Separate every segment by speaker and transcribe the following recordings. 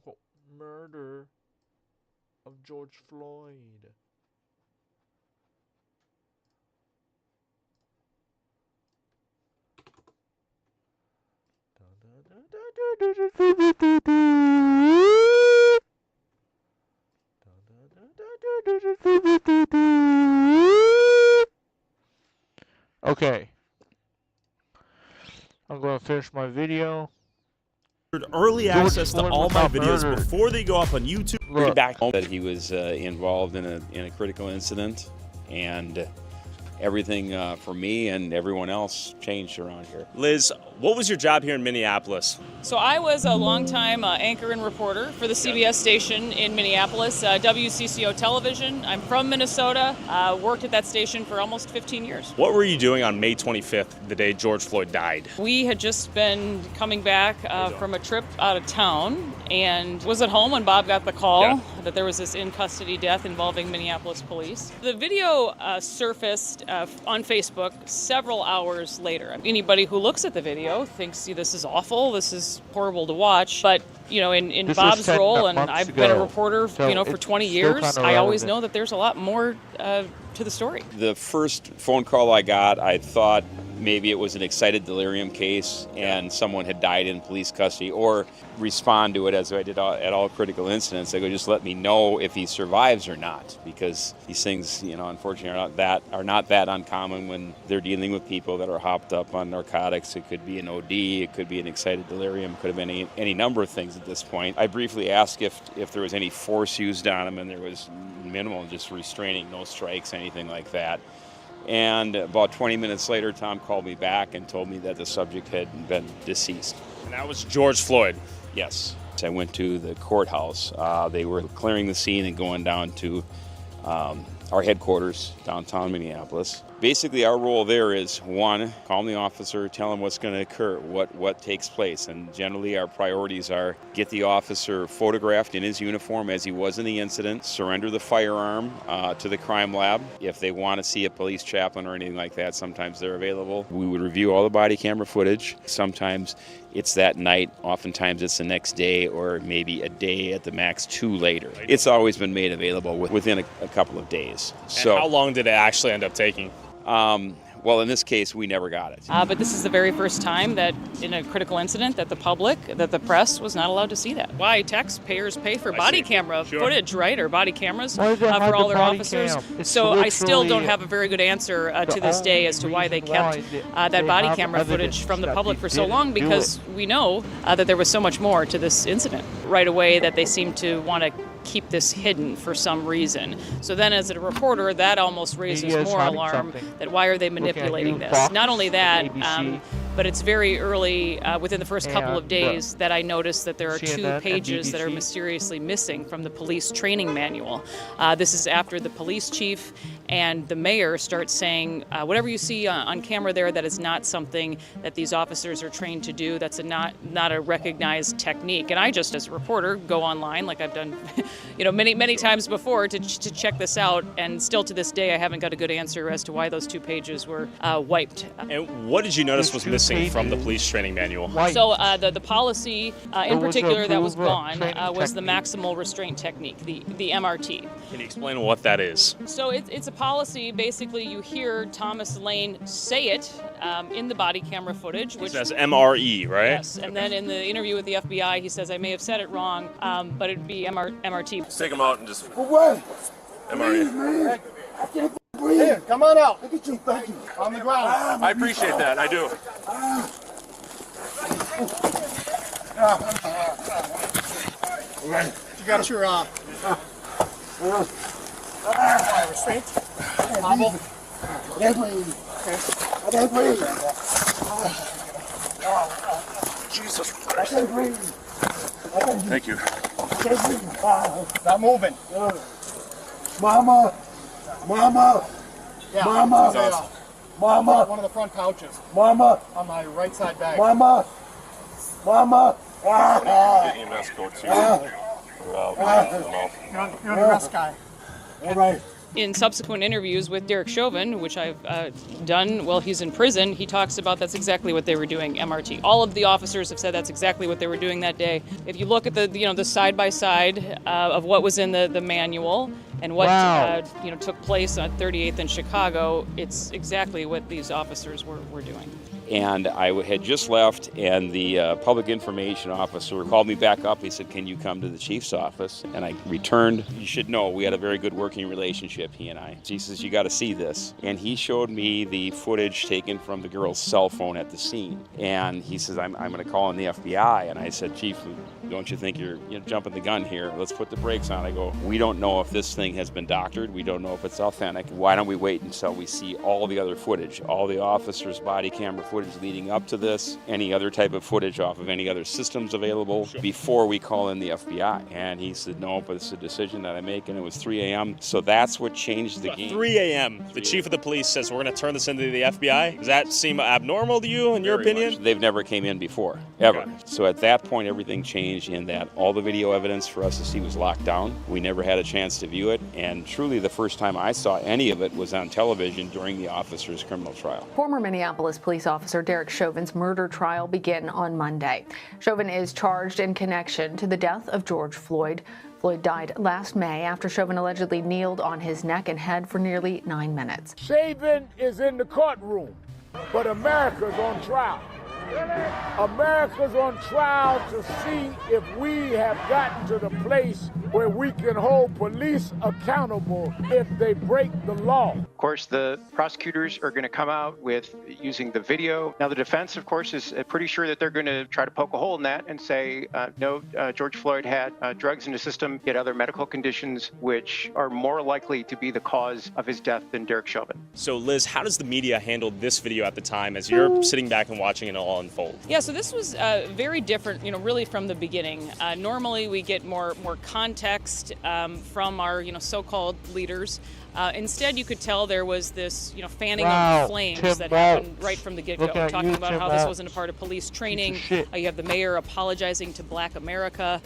Speaker 1: quote-unquote murder of George Floyd. Okay. I'm going to finish my video.
Speaker 2: Early access to all my videos before they go up on YouTube.
Speaker 1: Look,
Speaker 3: That he was involved in a critical incident, and everything for me and everyone else changed around here.
Speaker 2: Liz, what was your job here in Minneapolis?
Speaker 4: So I was a longtime anchor and reporter for the CBS station in Minneapolis, WCCO Television. I'm from Minnesota, worked at that station for almost 15 years.
Speaker 2: What were you doing on May 25th, the day George Floyd died?
Speaker 4: We had just been coming back from a trip out of town and was at home when Bob got the call that there was this in-custody death involving Minneapolis police. The video surfaced on Facebook several hours later. Anybody who looks at the video thinks this is awful, this is horrible to watch, but in Bob's role, and I've been a reporter for 20 years, I always know that there's a lot more to the story.
Speaker 3: The first phone call I got, I thought maybe it was an excited delirium case and someone had died in police custody, or respond to it as I did at all critical incidents. I go, just let me know if he survives or not, because these things, unfortunately are not that uncommon when they're dealing with people that are hopped up on narcotics. It could be an OD, it could be an excited delirium, it could have been any number of things at this point. I briefly asked if there was any force used on him, and there was minimal, just restraining, no strikes, anything like that. And about 20 minutes later, Tom called me back and told me that the subject had been deceased.
Speaker 2: And that was George Floyd?
Speaker 3: Yes. I went to the courthouse. They were clearing the scene and going down to our headquarters, downtown Minneapolis. Basically, our role there is, one, calm the officer, tell him what's going to occur, what takes place. And generally, our priorities are get the officer photographed in his uniform as he was in the incident, surrender the firearm to the crime lab. If they want to see a police chaplain or anything like that, sometimes they're available. We would review all the body camera footage. Sometimes it's that night, oftentimes it's the next day, or maybe a day at the max, 2 later. It's always been made available within a couple of days.
Speaker 2: And how long did it actually end up taking?
Speaker 3: Well, in this case, we never got it.
Speaker 4: But this is the very first time that in a critical incident that the press was not allowed to see that. Why taxpayers pay for body camera footage, right? Or body cameras for all their officers. So I still don't have a very good answer to this day as to why they kept that body camera footage from the public for so long, because we know that there was so much more to this incident. Right away that they seem to want to keep this hidden for some reason. So then as a reporter, that almost raises more alarm that why are they manipulating this? Not only that, but it's very early within the first couple of days that I noticed that there are 2 pages that are mysteriously missing from the police training manual. This is after the police chief and the mayor start saying, whatever you see on camera there, that is not something that these officers are trained to do. That's not a recognized technique. And I just, as a reporter, go online like I've done many times before to check this out. And still to this day, I haven't got a good answer as to why those 2 pages were wiped.
Speaker 2: And what did you notice was missing from the police training manual?
Speaker 4: So the policy in particular that was gone was the maximal restraint technique, the MRT.
Speaker 2: Can you explain what that is?
Speaker 4: So it's a policy. Basically, you hear Thomas Lane say it in the body camera footage. Which
Speaker 2: says MRE, right?
Speaker 4: Yes, and then in the interview with the FBI, he says, I may have said it wrong, but it'd be MRT.
Speaker 5: Take him out and just...
Speaker 6: Away!
Speaker 5: MRE.
Speaker 6: I can't breathe.
Speaker 5: Here, come on out.
Speaker 6: Look at you, thank you.
Speaker 5: On the ground. I appreciate that, I do.
Speaker 6: You got your restraint? Hobble? I can't breathe. I can't breathe.
Speaker 5: Jesus
Speaker 6: I
Speaker 5: Christ.
Speaker 6: can't breathe.
Speaker 5: Thank you.
Speaker 6: I can't breathe.
Speaker 5: Not moving.
Speaker 6: Mama! Mama!
Speaker 5: Yeah.
Speaker 6: Mama! Mama!
Speaker 5: One of the front pouches
Speaker 6: Mama!
Speaker 5: on my right side bag.
Speaker 6: Mama! Mama!
Speaker 5: The EMS go to.
Speaker 6: You're the rest guy.
Speaker 5: All right.
Speaker 4: In subsequent interviews with Derek Chauvin, which I've done while he's in prison, he talks about that's exactly what they were doing, MRT. All of the officers have said that's exactly what they were doing that day. If you look at the side-by-side of what was in the manual and what took place on 38th in Chicago, it's exactly what these officers were doing.
Speaker 3: And I had just left, and the public information officer called me back up. He said, "Can you come to the chief's office?" And I returned. You should know, we had a very good working relationship, he and I. He says, "You got to see this." And he showed me the footage taken from the girl's cell phone at the scene. And he says, I'm going to call in the FBI. And I said, "Chief, don't you think you're jumping the gun here? Let's put the brakes on." I go, "We don't know if this thing has been doctored. We don't know if it's authentic. Why don't we wait until we see all the other footage, all the officers' body camera footage leading up to this, any other type of footage off of any other systems available before we call in the FBI?" And he said, "No, but it's a decision that I make," and it was 3 a.m. So that's what changed the game.
Speaker 2: 3 a.m. The chief of the police says, "We're going to turn this into the FBI." Does that seem abnormal to you, in your opinion?
Speaker 3: Much. They've never came in before, ever.
Speaker 2: Okay.
Speaker 3: So at that point, everything changed in that all the video evidence for us to see was locked down. We never had a chance to view it, and truly the first time I saw any of it was on television during the officer's criminal trial.
Speaker 7: Former Minneapolis police officer Derek Chauvin's murder trial began on Monday. Chauvin is charged in connection to the death of George Floyd. Floyd died last May after Chauvin allegedly kneeled on his neck and head for nearly 9 minutes.
Speaker 6: Chauvin is in the courtroom, but America's on trial. America's on trial to see if we have gotten to the place where we can hold police accountable if they break the law.
Speaker 8: Of course, the prosecutors are going to come out with using the video. Now, the defense, of course, is pretty sure that they're going to try to poke a hole in that and say, no, George Floyd had drugs in his system, he had other medical conditions, which are more likely to be the cause of his death than Derek Chauvin.
Speaker 2: So, Liz, how does the media handle this video at the time as you're sitting back and watching it all unfold?
Speaker 4: Yeah, so this was very different, really from the beginning. Normally, we get more context from our, so-called leaders. Instead, you could tell there was this, fanning of flames that happened right from the get-go, talking about how this wasn't a part of police training. You have the mayor apologizing to Black America.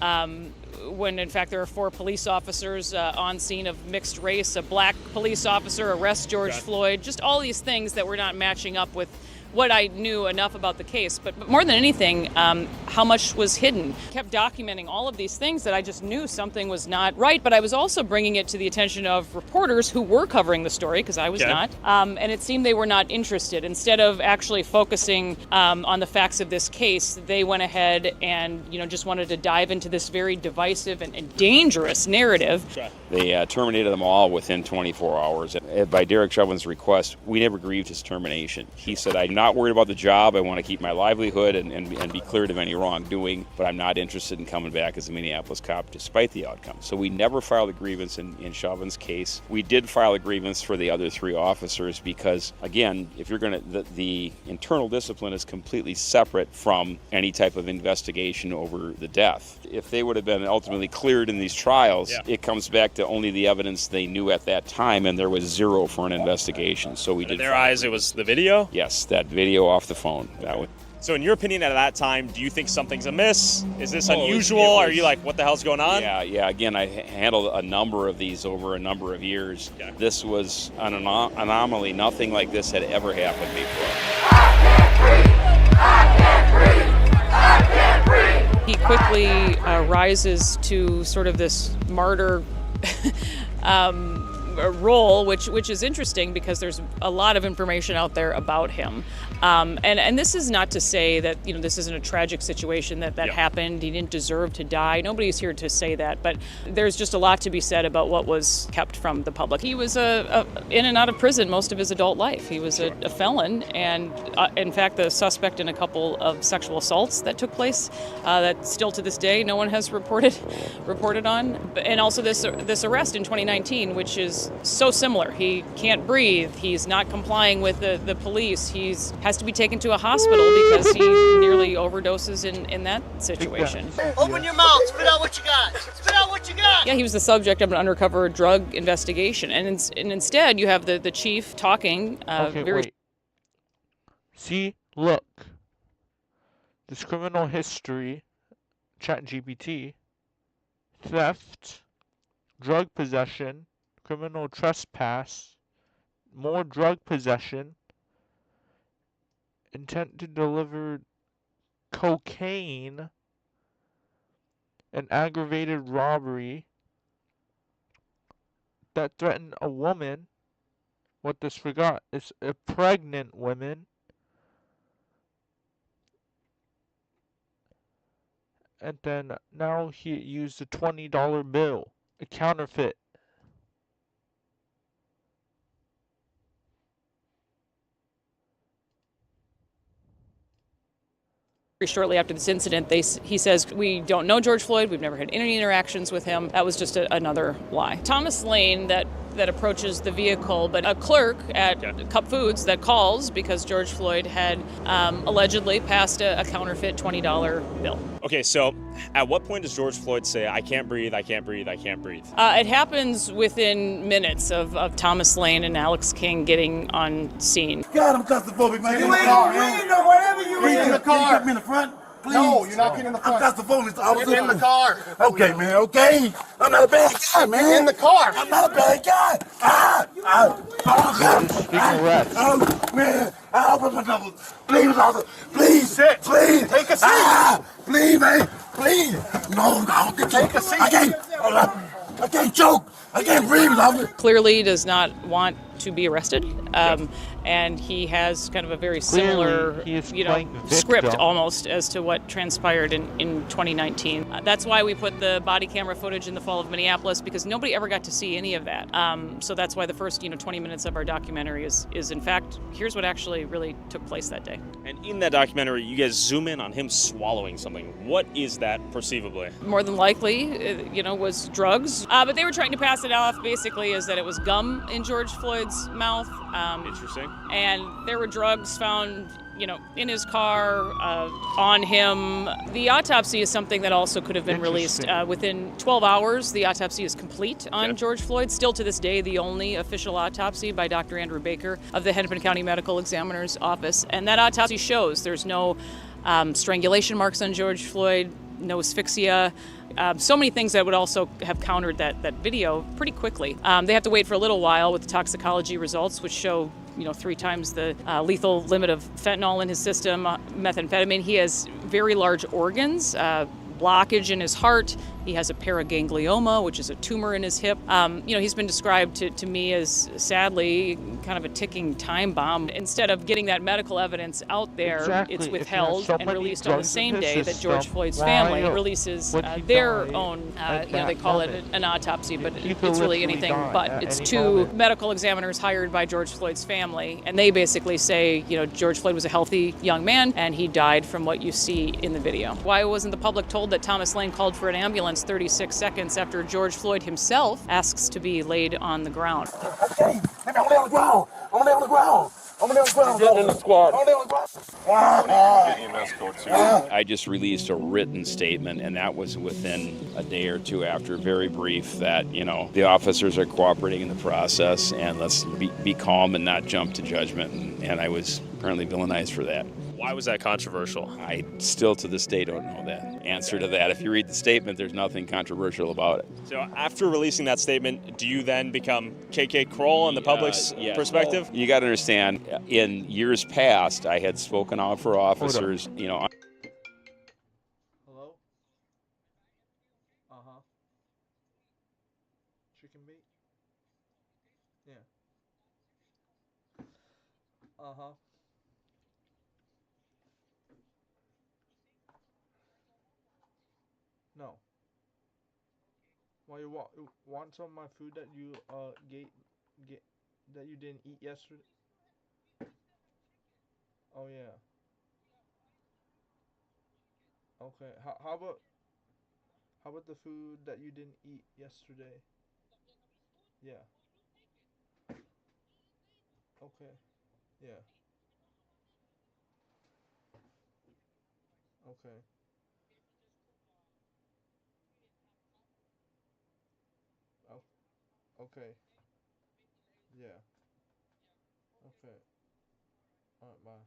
Speaker 4: When in fact there are 4 police officers on scene of mixed race. A Black police officer arrests George Floyd. Just all these things that were not matching up with what I knew enough about the case, but more than anything, how much was hidden. Kept documenting all of these things that I just knew something was not right, but I was also bringing it to the attention of reporters who were covering the story, because I was not, and it seemed they were not interested. Instead of actually focusing on the facts of this case, they went ahead and just wanted to dive into this very divisive and dangerous narrative.
Speaker 3: They terminated them all within 24 hours. By Derek Chauvin's request, we never grieved his termination. He said, "I'm not worried about the job. I want to keep my livelihood and be cleared of any wrongdoing, but I'm not interested in coming back as a Minneapolis cop despite the outcome." So we never filed a grievance in Chauvin's case. We did file a grievance for the other 3 officers because, again, if you're going to, the internal discipline is completely separate from any type of investigation over the death. If they would have been ultimately cleared in these trials, it comes back to only the evidence they knew at that time, and there was 0 for an investigation. So we did.
Speaker 2: In their eyes, it was the video?
Speaker 3: Yes, that video off the phone.
Speaker 2: So in your opinion, at that time, do you think something's amiss? Is this unusual? Are you like, what the hell's going on?
Speaker 3: Yeah. Again, I handled a number of these over a number of years. Okay. This was an anomaly. Nothing like this had ever happened before.
Speaker 6: I can't breathe. I can't breathe.
Speaker 4: He quickly rises to sort of this martyr role, which is interesting because there's a lot of information out there about him. And this is not to say that this isn't a tragic situation that happened. He didn't deserve to die. Nobody's here to say that, but there's just a lot to be said about what was kept from the public. He was in and out of prison most of his adult life. He was a felon, and in fact, the suspect in a couple of sexual assaults that took place that still to this day no one has reported on. And also this arrest in 2019, which is so similar. He can't breathe. He's not complying with the police. Has to be taken to a hospital because he nearly overdoses in that situation.
Speaker 9: Open your mouth. Spit out what you got. Spit out what you got.
Speaker 4: Yeah, he was the subject of an undercover drug investigation. And instead, you have the chief talking
Speaker 1: wait. See, look. This criminal history, ChatGPT, theft, drug possession, criminal trespass, more drug possession, intent to deliver cocaine, an aggravated robbery that threatened a woman. What this forgot is a pregnant woman. And then now he used a $20 bill, a counterfeit.
Speaker 4: Shortly after this incident, he says, we don't know George Floyd. We've never had any interactions with him. That was just another lie. Thomas Lane, that approaches the vehicle, but a clerk at Cup Foods that calls because George Floyd had allegedly passed a counterfeit $20 bill.
Speaker 2: Okay, so at what point does George Floyd say, I can't breathe, I can't breathe, I can't breathe?
Speaker 4: It happens within minutes of Thomas Lane and Alex King getting on scene.
Speaker 10: God, I'm claustrophobic, man.
Speaker 5: You ain't breathing or whatever you
Speaker 10: Please,
Speaker 5: in the
Speaker 10: can you
Speaker 5: car.
Speaker 10: get me in the front? Please.
Speaker 5: No, you're not getting in the front.
Speaker 10: I'm claustrophobic, officer.
Speaker 5: Get in the car.
Speaker 10: Okay, man, okay. I'm not a bad guy, man.
Speaker 5: Get in the car.
Speaker 10: I'm not a bad guy. Man, I'll open my double. Please, officer. Please.
Speaker 5: Sit.
Speaker 10: Please.
Speaker 5: Take a seat.
Speaker 10: Please, man. Please. No,
Speaker 5: Take a seat.
Speaker 10: I can't choke. I can't breathe, officer.
Speaker 4: Clearly does not want to be arrested. And he has kind of a very similar, script almost as to what transpired in 2019. That's why we put the body camera footage in the fall of Minneapolis, because nobody ever got to see any of that. So that's why the first 20 minutes of our documentary is in fact, here's what actually really took place that day.
Speaker 2: And in that documentary, you guys zoom in on him swallowing something. What is that perceivably?
Speaker 4: More than likely, was drugs. But they were trying to pass it off basically as that it was gum in George Floyd's mouth.
Speaker 2: Interesting.
Speaker 4: And there were drugs found, in his car, on him. The autopsy is something that also could have been released within 12 hours. The autopsy is complete on George Floyd. Still to this day, the only official autopsy by Dr. Andrew Baker of the Hennepin County Medical Examiner's Office. And that autopsy shows there's no strangulation marks on George Floyd, no asphyxia. So many things that would also have countered that video pretty quickly. They have to wait for a little while with the toxicology results, which show 3 times the lethal limit of fentanyl in his system, methamphetamine. He has very large organs, blockage in his heart. He has a paraganglioma, which is a tumor in his hip. He's been described to me as, sadly, kind of a ticking time bomb. Instead of getting that medical evidence out there, it's withheld and released on the same day that George Floyd's family releases their own, they call it an autopsy, but it's really anything but. It's 2 medical examiners hired by George Floyd's family, and they basically say, George Floyd was a healthy young man, and he died from what you see in the video. Why wasn't the public told that Thomas Lane called for an ambulance 36 seconds after George Floyd himself asks to be laid on the ground?
Speaker 10: Okay, I'm gonna lay on the ground. I'm gonna lay on the ground. I'm gonna lay on the ground. Get in the squad. I'm gonna lay on the ground.
Speaker 3: I just released a written statement, and that was within a day or two after, very brief, that, the officers are cooperating in the process, and let's be calm and not jump to judgment. And I was apparently villainized for that.
Speaker 2: Why was that controversial?
Speaker 3: I still to this day don't know that answer to that. If you read the statement, there's nothing controversial about it.
Speaker 2: So after releasing that statement, do you then become KK Kroll in the public's perspective?
Speaker 3: Well, you got to understand, in years past, I had spoken out for officers,
Speaker 1: Hello? Chicken bait? Yeah. No. Why you want some of my food that you that you didn't eat yesterday? Oh yeah. Okay. How about the food that you didn't eat yesterday? Yeah. Okay. Yeah. Okay. Oh. Okay. Yeah. Okay. Alright, bye.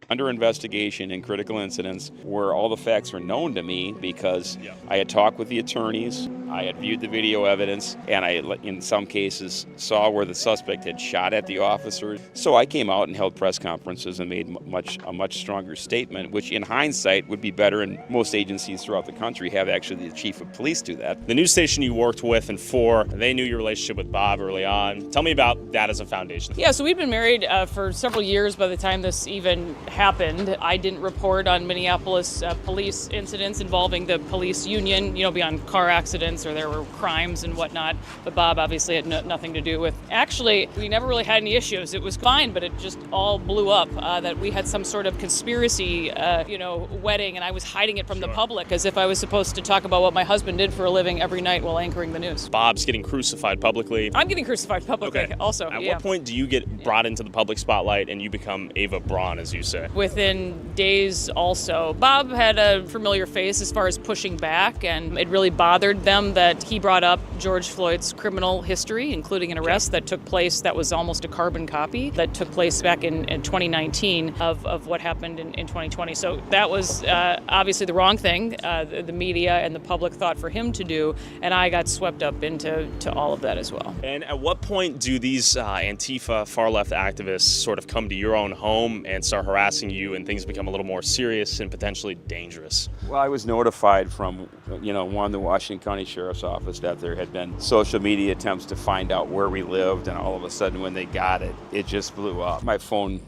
Speaker 3: under investigation in critical incidents where all the facts were known to me because I had talked with the attorneys, I had viewed the video evidence, and I, in some cases, saw where the suspect had shot at the officers. So I came out and held press conferences and made a much stronger statement, which in hindsight would be better, and most agencies throughout the country have actually the chief of police do that.
Speaker 2: The news station you worked with and for, they knew your relationship with Bob early on. Tell me about that as a foundation.
Speaker 4: Yeah, so we'd been married for several years by the time this even happened. I didn't report on Minneapolis police incidents involving the police union, beyond car accidents or there were crimes and whatnot. But Bob obviously had nothing to do with. Actually, we never really had any issues. It was fine, but it just all blew up that we had some sort of conspiracy, wedding, and I was hiding it from the public as if I was supposed to talk about what my husband did for a living every night while anchoring the news.
Speaker 2: Bob's getting crucified publicly.
Speaker 4: I'm getting crucified publicly also.
Speaker 2: At what point do you get brought into the public spotlight and you become Ava Braun, as you say?
Speaker 4: Within days also. Bob had a familiar face as far as pushing back, and it really bothered them that he brought up George Floyd's criminal history, including an arrest that took place that was almost a carbon copy that took place back in 2019 of what happened in 2020. So that was obviously the wrong thing the media and the public thought for him to do, and I got swept up into all of that as well.
Speaker 2: And at what point do these Antifa far-left activists sort of come to your own home and start harassing you and things become a little more serious and potentially dangerous?
Speaker 3: Well, I was notified from, the Washington County Sheriff's Office that there had been social media attempts to find out where we lived, and all of a sudden when they got it, it just blew up. My phone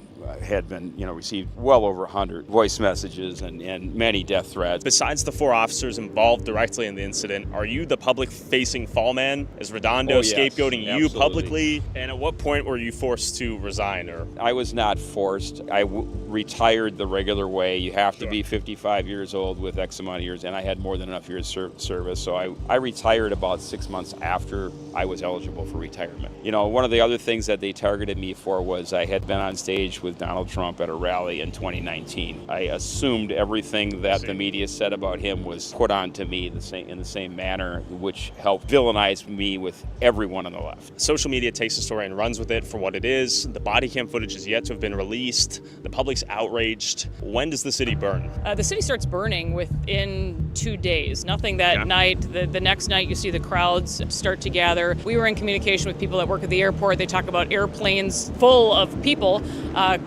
Speaker 3: had been, received well over 100 voice messages and many death threats.
Speaker 2: Besides the 4 officers involved directly in the incident, are you the public-facing fall man? Is Redondo scapegoating you
Speaker 3: absolutely.
Speaker 2: Publicly? And at what point were you forced to resign? Or
Speaker 3: I was not forced. I retired the regular way. You have to be 55 years old with X amount of years, and I had more than enough years service. So I retired about 6 months after I was eligible for retirement. One of the other things that they targeted me for was I had been on stage with Donald Trump at a rally in 2019. I assumed everything that the media said about him was put on to me in the same manner, which helped villainize me with everyone on the left.
Speaker 2: Social media takes the story and runs with it for what it is. The body cam footage is yet to have been released. The public's outraged. When does the city burn?
Speaker 4: The city starts burning within 2 days. Nothing that night. The next night you see the crowds start to gather. We were in communication with people that work at the airport. They talk about airplanes full of people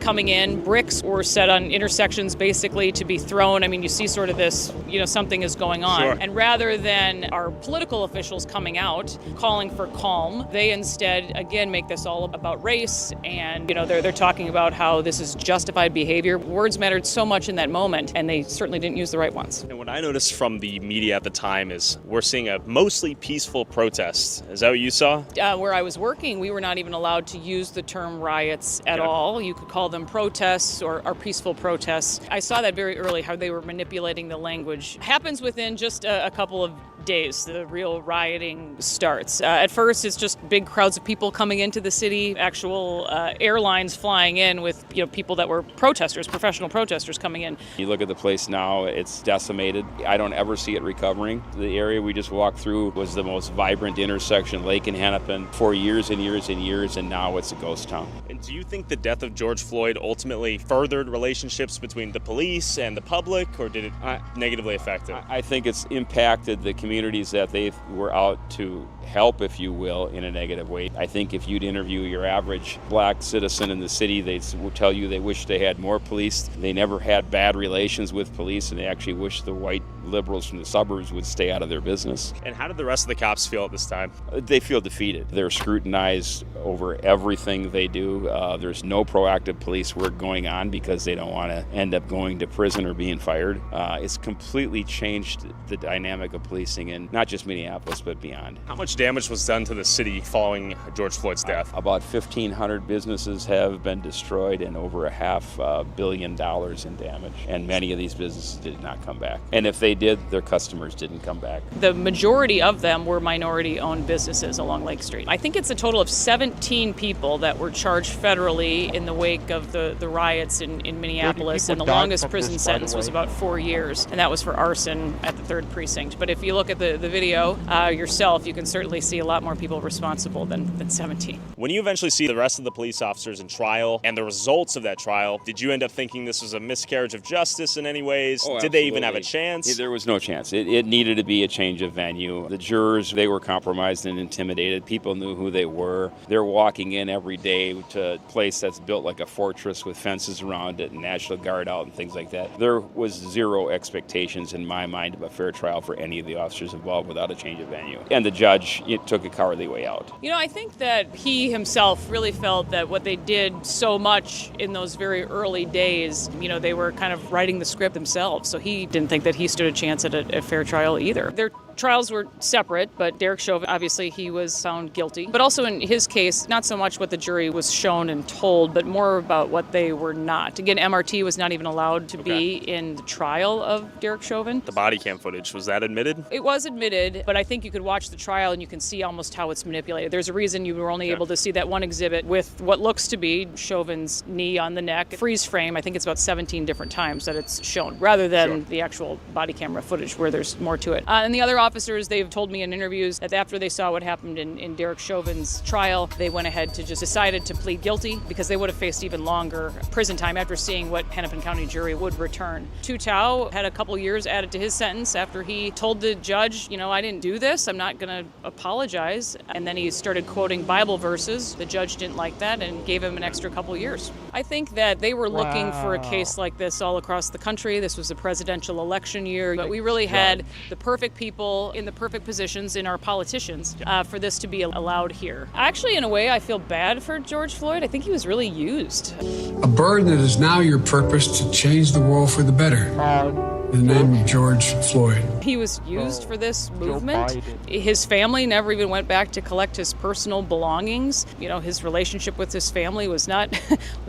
Speaker 4: coming in. Bricks were set on intersections basically to be thrown. I mean, you see sort of this, something is going on.
Speaker 2: Sure.
Speaker 4: And rather than our political officials coming out calling for calm, they instead, again, make this all about race. And, they're talking about how this is justified behavior. Words mattered so much in that moment, and they certainly didn't use the right ones.
Speaker 2: And what I noticed from the media at the time is we're seeing a mostly peaceful protest. Is that what you saw?
Speaker 4: Where I was working, we were not even allowed to use the term riots at all. You could call them protests or peaceful protests. I saw that very early, how they were manipulating the language. Happens within just a couple of days, the real rioting starts. At first, it's just big crowds of people coming into the city, actual airlines flying in with people that were protesters, professional protesters coming in.
Speaker 3: You look at the place now, it's decimated. I don't ever see it recovering. The area we just walked through was the most vibrant intersection, Lake and Hennepin, for years and years and years, and now it's a ghost town.
Speaker 2: And do you think the death of George Floyd ultimately furthered relationships between the police and the public, or did it negatively affect it?
Speaker 3: I think it's impacted the communities that they were out to help, if you will, in a negative way. I think if you'd interview your average black citizen in the city, they'd tell you they wish they had more police. They never had bad relations with police, and they actually wish the white liberals from the suburbs would stay out of their business.
Speaker 2: And how did the rest of the cops feel at this time?
Speaker 3: They feel defeated. They're scrutinized over everything they do. There's no proactive police work going on because they don't want to end up going to prison or being fired. It's completely changed the dynamic of policing in not just Minneapolis, but beyond.
Speaker 2: How much damage was done to the city following George Floyd's death?
Speaker 3: About 1,500 businesses have been destroyed and over $500 million in damage. And many of these businesses did not come back. And if they did, their customers didn't come back.
Speaker 4: The majority of them were minority-owned businesses along Lake Street. I think it's a total of 17 people that were charged federally in the wake of the riots in Minneapolis, and the longest prison sentence was about 4 years, and that was for arson at the 3rd precinct. But if you look at the video yourself, you can certainly see a lot more people responsible than 17.
Speaker 2: When you eventually see the rest of the police officers in trial and the results of that trial, did you end up thinking this was a miscarriage of justice in any ways?
Speaker 3: Oh,
Speaker 2: did they even have a chance?
Speaker 3: Yeah, there was no chance. It needed to be a change of venue. The jurors, they were compromised and intimidated. People knew who they were. They're walking in every day to a place that's built like a fortress with fences around it and National Guard out and things like that. There was zero expectations in my mind of a fair trial for any of the officers involved without a change of venue. And the judge, it took a cowardly way out.
Speaker 4: You know, I think that he himself really felt that what they did so much in those very early days, you know, they were kind of writing the script themselves. So he didn't think that he stood a chance at a fair trial either. Their trials were separate, but Derek Chauvin, obviously he was found guilty. But also in his case, not so much what the jury was shown and told, but more about what they were not. Again, MRT was not even allowed to be in the trial of Derek Chauvin.
Speaker 2: The body cam footage, was that admitted?
Speaker 4: It was admitted, but I think you could watch the trial and you can see almost how it's manipulated. There's a reason you were only able to see that one exhibit with what looks to be Chauvin's knee on the neck. Freeze frame, I think it's about 17 different times that it's shown, rather than the actual body camera footage where there's more to it. And the other officers, they've told me in interviews that after they saw what happened in Derek Chauvin's trial, they went ahead to just decided to plead guilty because they would have faced even longer prison time after seeing what Hennepin County jury would return. Tu Tao had a couple years added to his sentence after he told the judge, you know, I didn't do this, I'm not going to apologize. And then he started quoting Bible verses. The judge didn't like that and gave him an extra couple years. I think that they were looking for a case like this all across the country. This was a presidential election year, but we really had the perfect people in the perfect positions in our politicians for this to be allowed here. Actually, in a way, I feel bad for George Floyd. I think he was really used.
Speaker 11: A burden that is now your purpose to change the world for the better. In the name of George Floyd.
Speaker 4: He was used for this movement. His family never even went back to collect his personal belongings. You know, his relationship with his family was not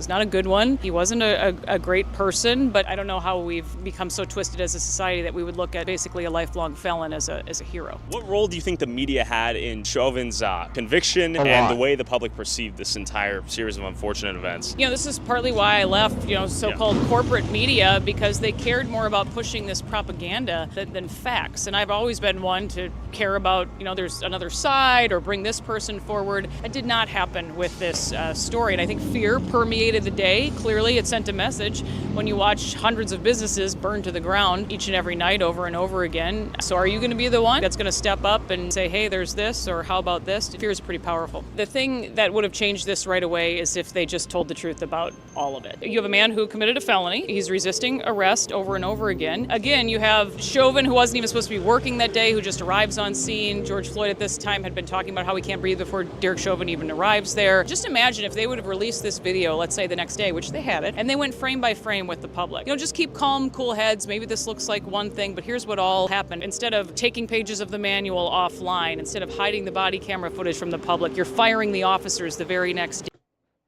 Speaker 4: a good one. He wasn't a great person, but I don't know how we've become so twisted as a society that we would look at basically a lifelong felon as a hero.
Speaker 2: What role do you think the media had in Chauvin's conviction and the way the public perceived this entire series of unfortunate events?
Speaker 4: You know, this is partly why I left, you know, so-called corporate media, because they cared more about pushing this propaganda than facts. And I've always been one to care about, you know, there's another side or bring this person forward. That did not happen with this story. And I think fear permeated the day. Clearly, it sent a message when you watch hundreds of businesses burn to the ground each and every night over and over again. So are you going to be the one that's going to step up and say, hey, there's this, or how about this? Fear is pretty powerful. The thing that would have changed this right away is if they just told the truth about all of it. You have a man who committed a felony. He's resisting arrest over and over again. Again, you have Chauvin, who wasn't even supposed to be working that day, who just arrives on scene. George Floyd at this time had been talking about how he can't breathe before Derek Chauvin even arrives there. Just imagine if they would have released this video, let's say the next day, which they had it, and they went frame by frame with the public. You know, just keep calm, cool heads. Maybe this looks like one thing, but here's what all happened. Instead of taking pages of the manual offline, instead of hiding the body camera footage from the public, you're firing the officers the very next day.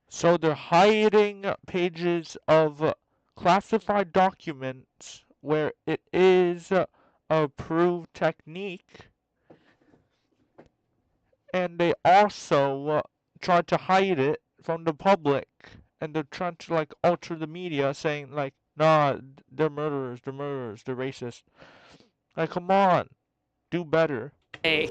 Speaker 12: So they're hiding pages of classified documents where it is a approved technique, and they also try to hide it from the public, and they're trying to like alter the media, saying like, nah, they're murderers, they're racist. Like, come on, do better.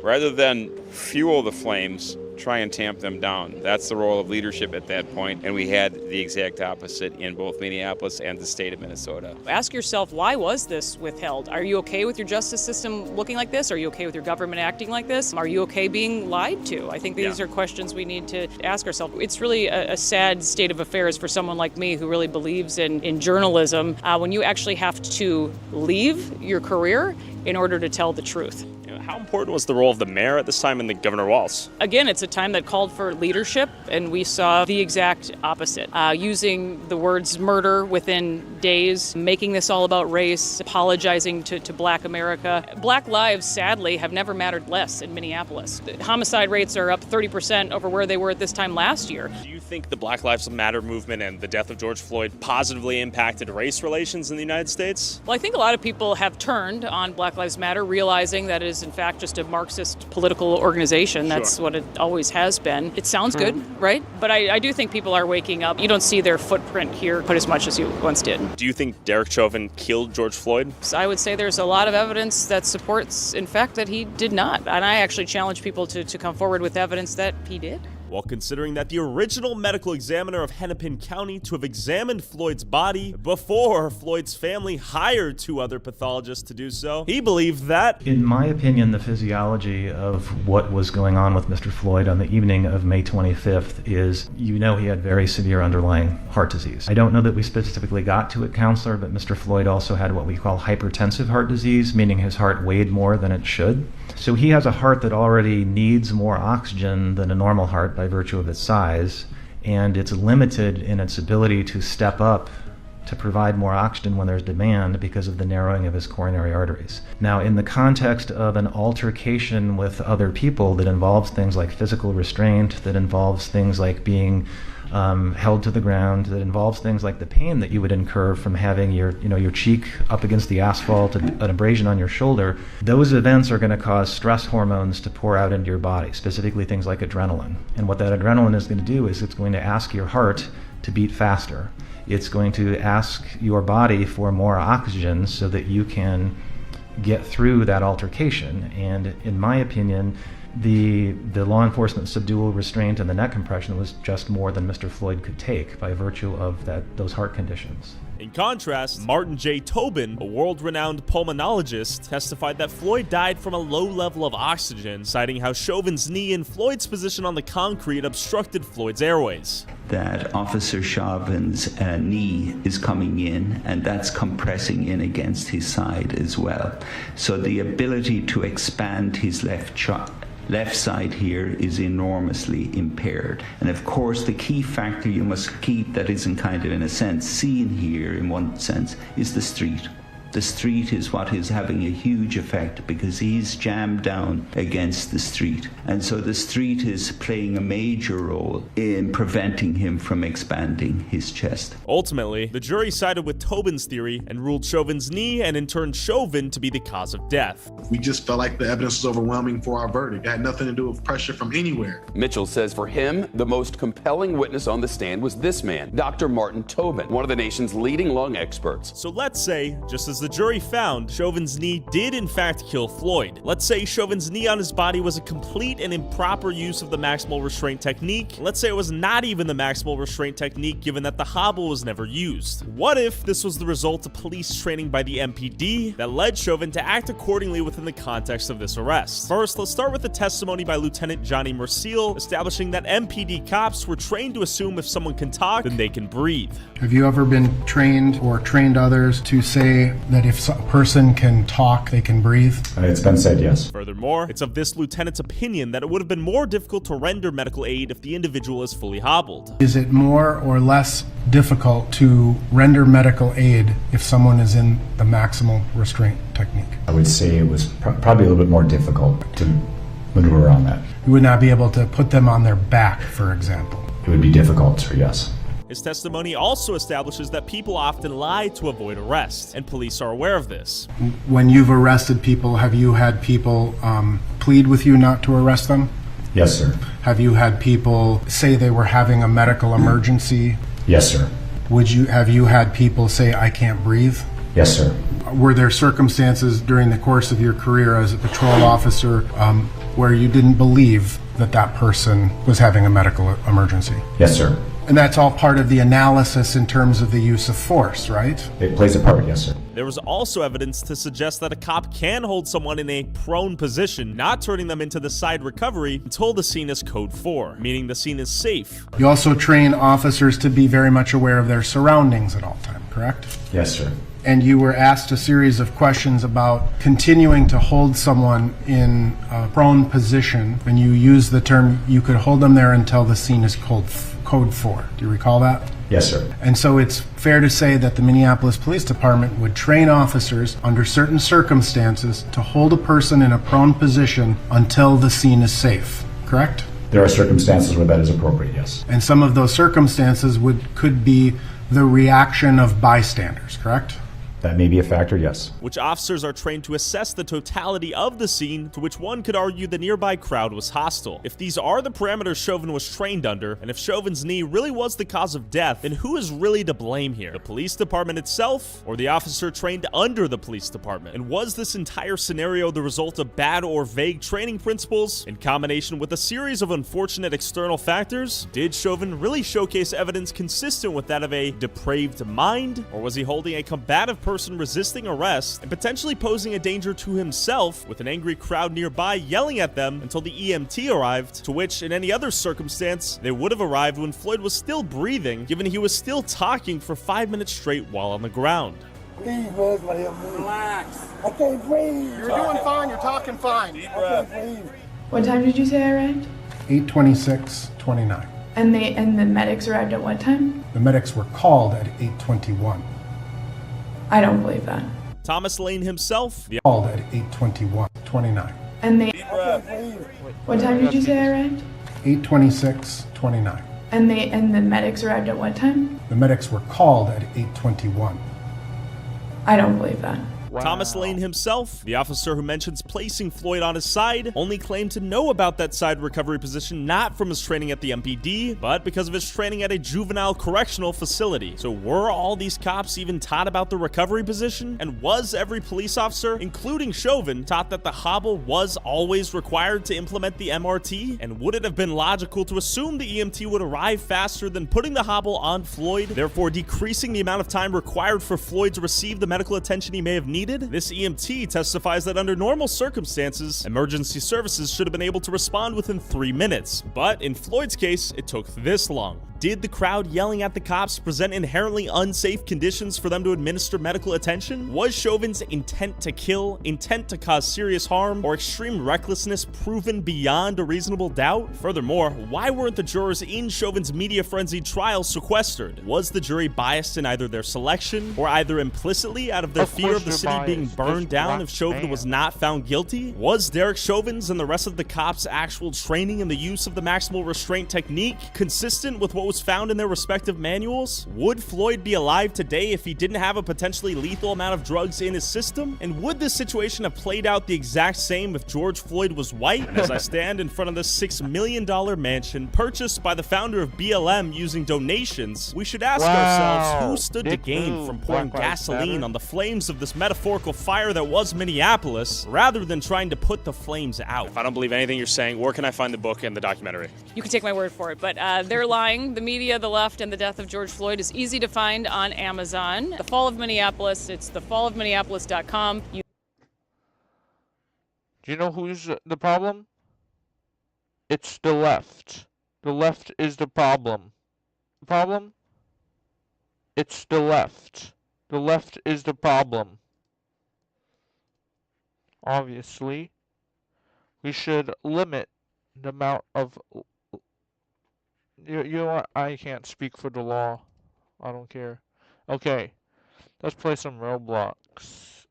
Speaker 3: Rather than fuel the flames, try and tamp them down. That's the role of leadership at that point, and we had the exact opposite in both Minneapolis and the state of Minnesota.
Speaker 4: Ask yourself, why was this withheld? Are you okay with your justice system looking like this? Are you okay with your government acting like this? Are you okay being lied to? I think these are questions we need to ask ourselves. It's really a sad state of affairs for someone like me who really believes in journalism when you actually have to leave your career in order to tell the truth.
Speaker 2: How important was the role of the mayor at this time and the Governor Walz?
Speaker 4: Again, it's a time that called for leadership, and we saw the exact opposite. Using the words murder within days, making this all about race, apologizing to Black America. Black lives, sadly, have never mattered less in Minneapolis. The homicide rates are up 30% over where they were at this time last year.
Speaker 2: Do you think the Black Lives Matter movement and the death of George Floyd positively impacted race relations in the United States?
Speaker 4: Well, I think a lot of people have turned on Black Lives Matter, realizing that it is in fact just a Marxist political organization. That's what it always has been. It sounds good, right? But I do think people are waking up. You don't see their footprint here quite as much as you once did.
Speaker 2: Do you think Derek Chauvin killed George Floyd?
Speaker 4: So I would say there's a lot of evidence that supports, in fact, that he did not. And I actually challenge people to come forward with evidence that he did.
Speaker 13: While considering that the original medical examiner of Hennepin County to have examined Floyd's body before Floyd's family hired 2 other pathologists to do so, he believed that,
Speaker 14: in my opinion, the physiology of what was going on with Mr. Floyd on the evening of May 25th is, he had very severe underlying heart disease. I don't know that we specifically got to it, Counselor, but Mr. Floyd also had what we call hypertensive heart disease, meaning his heart weighed more than it should. So he has a heart that already needs more oxygen than a normal heart by virtue of its size, and it's limited in its ability to step up to provide more oxygen when there's demand because of the narrowing of his coronary arteries. Now, in the context of an altercation with other people that involves things like physical restraint, that involves things like being held to the ground, that involves things like the pain that you would incur from having your cheek up against the asphalt, an abrasion on your shoulder, those events are going to cause stress hormones to pour out into your body, specifically things like adrenaline. And what that adrenaline is going to do is it's going to ask your heart to beat faster. It's going to ask your body for more oxygen so that you can get through that altercation. And in my opinion, the law enforcement subdual restraint and the neck compression was just more than Mr. Floyd could take by virtue of those heart conditions.
Speaker 13: in contrast, Martin J. Tobin, a world-renowned pulmonologist, testified that Floyd died from a low level of oxygen, citing how Chauvin's knee and Floyd's position on the concrete obstructed Floyd's airways.
Speaker 15: That Officer Chauvin's knee is coming in, and that's compressing in against his side as well. So the ability to expand his left side here is enormously impaired. And of course, the key factor you must keep that isn't kind of in a sense seen here in one sense is the street. The street is what is having a huge effect because he's jammed down against the street. And so the street is playing a major role in preventing him from expanding his chest.
Speaker 13: Ultimately, the jury sided with Tobin's theory and ruled Chauvin's knee and in turn Chauvin to be the cause of death.
Speaker 16: We just felt like the evidence was overwhelming for our verdict. It had nothing to do with pressure from anywhere.
Speaker 17: Mitchell says for him, the most compelling witness on the stand was this man, Dr. Martin Tobin, one of the nation's leading lung experts.
Speaker 13: So let's say, just as the jury found, Chauvin's knee did in fact kill Floyd. Let's say Chauvin's knee on his body was a complete and improper use of the maximal restraint technique. Let's say it was not even the maximal restraint technique given that the hobble was never used. What if this was the result of police training by the MPD that led Chauvin to act accordingly within the context of this arrest? First, let's start with the testimony by Lieutenant Johnny Merciel, establishing that MPD cops were trained to assume if someone can talk, then they can breathe.
Speaker 18: Have you ever been trained or trained others to say that if a person can talk, they can breathe?
Speaker 19: It's been said, yes.
Speaker 13: Furthermore, it's of this lieutenant's opinion that it would have been more difficult to render medical aid if the individual is fully hobbled.
Speaker 18: Is it more or less difficult to render medical aid if someone is in the maximal restraint technique?
Speaker 19: I would say it was probably a little bit more difficult to maneuver around that.
Speaker 18: You would not be able to put them on their back, for example.
Speaker 19: It would be difficult, sir, yes.
Speaker 13: His testimony also establishes that people often lie to avoid arrest, and police are aware of this.
Speaker 18: When you've arrested people, have you had people plead with you not to arrest them?
Speaker 19: Yes, sir.
Speaker 18: Have you had people say they were having a medical emergency?
Speaker 19: Yes, sir.
Speaker 18: Have you had people say, I can't breathe?
Speaker 19: Yes, sir.
Speaker 18: Were there circumstances during the course of your career as a patrol officer where you didn't believe that that person was having a medical emergency?
Speaker 19: Yes, sir.
Speaker 18: And that's all part of the analysis in terms of the use of force, right?
Speaker 19: It plays a part, yes, sir.
Speaker 13: There was also evidence to suggest that a cop can hold someone in a prone position, not turning them into the side recovery until the scene is code 4, meaning the scene is safe.
Speaker 18: You also train officers to be very much aware of their surroundings at all times, correct?
Speaker 19: Yes, sir.
Speaker 18: And you were asked a series of questions about continuing to hold someone in a prone position, and you used the term, you could hold them there until the scene is code 4. Do you recall that?
Speaker 19: Yes, sir.
Speaker 18: And so it's fair to say that the Minneapolis Police Department would train officers under certain circumstances to hold a person in a prone position until the scene is safe, correct?
Speaker 19: There are circumstances where that is appropriate, yes.
Speaker 18: And some of those circumstances could be the reaction of bystanders, correct?
Speaker 19: That may be a factor, yes.
Speaker 13: Which officers are trained to assess the totality of the scene, to which one could argue the nearby crowd was hostile. If these are the parameters Chauvin was trained under, and if Chauvin's knee really was the cause of death, then who is really to blame here? The police department itself, or the officer trained under the police department? And was this entire scenario the result of bad or vague training principles, in combination with a series of unfortunate external factors? Did Chauvin really showcase evidence consistent with that of a depraved mind, or was he holding a combative person resisting arrest and potentially posing a danger to himself, with an angry crowd nearby yelling at them until the EMT arrived, to which in any other circumstance they would have arrived when Floyd was still breathing, given he was still talking for 5 minutes straight while on the ground?
Speaker 5: Please, relax. I can't breathe. You're doing fine. You're talking fine. Deep breath. I can't breathe.
Speaker 20: What time did you say I arrived?
Speaker 18: 8:26:29.
Speaker 20: And the medics arrived at what time?
Speaker 18: The medics were called at 8:21.
Speaker 20: I don't believe that.
Speaker 13: Thomas Lane himself,
Speaker 18: called at 8:21:29.
Speaker 20: And
Speaker 5: Deep breath.
Speaker 20: what time did you say I arrived?
Speaker 18: 8:26:29.
Speaker 20: And the medics arrived at what time?
Speaker 18: The medics were called at 8:21.
Speaker 20: I don't believe that.
Speaker 13: Wow. Thomas Lane himself, the officer who mentions placing Floyd on his side, only claimed to know about that side recovery position not from his training at the MPD, but because of his training at a juvenile correctional facility. So were all these cops even taught about the recovery position? And was every police officer, including Chauvin, taught that the hobble was always required to implement the MRT? And would it have been logical to assume the EMT would arrive faster than putting the hobble on Floyd, therefore decreasing the amount of time required for Floyd to receive the medical attention he may have needed? This EMT testifies that under normal circumstances, emergency services should have been able to respond within 3 minutes. But in Floyd's case, it took this long. Did the crowd yelling at the cops present inherently unsafe conditions for them to administer medical attention? Was Chauvin's intent to kill, intent to cause serious harm, or extreme recklessness proven beyond a reasonable doubt? Furthermore, why weren't the jurors in Chauvin's media-frenzied trial sequestered? Was the jury biased in either their selection, or either implicitly out of their fear of the city being burned down if Chauvin was not found guilty? Was Derek Chauvin's and the rest of the cops' actual training in the use of the maximal restraint technique consistent with what was found in their respective manuals? Would Floyd be alive today if he didn't have a potentially lethal amount of drugs in his system? And would this situation have played out the exact same if George Floyd was white? And as I stand in front of this $6 million mansion purchased by the founder of BLM using donations, we should ask ourselves who stood to gain from pouring gasoline on the flames of this metaphorical fire that was Minneapolis, rather than trying to put the flames out. If I don't believe anything you're saying, where can I find the book and the documentary?
Speaker 4: You can take my word for it, but they're lying. The media, the left, and the death of George Floyd is easy to find on Amazon. The Fall of Minneapolis, it's thefallofminneapolis.com.
Speaker 12: Do you know who's the problem? It's the left. The left is the problem. The problem? It's the left. The left is the problem. Obviously, we should limit the amount of... You know what? I can't speak for the law. I don't care. Okay, let's play some Roblox.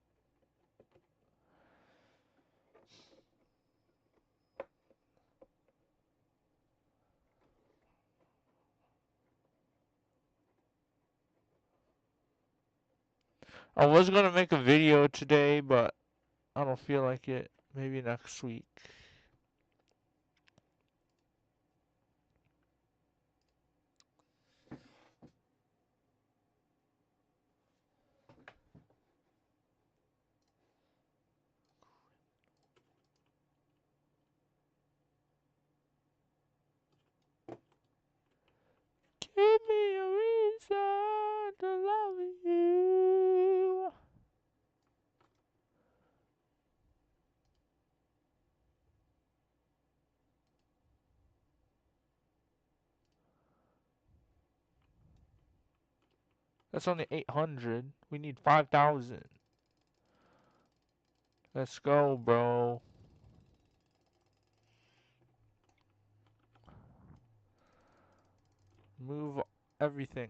Speaker 12: I was gonna make a video today, but I don't feel like it. Maybe next week. Give me a reason to love you. That's only 800. We need 5,000. Let's go, bro. Move everything.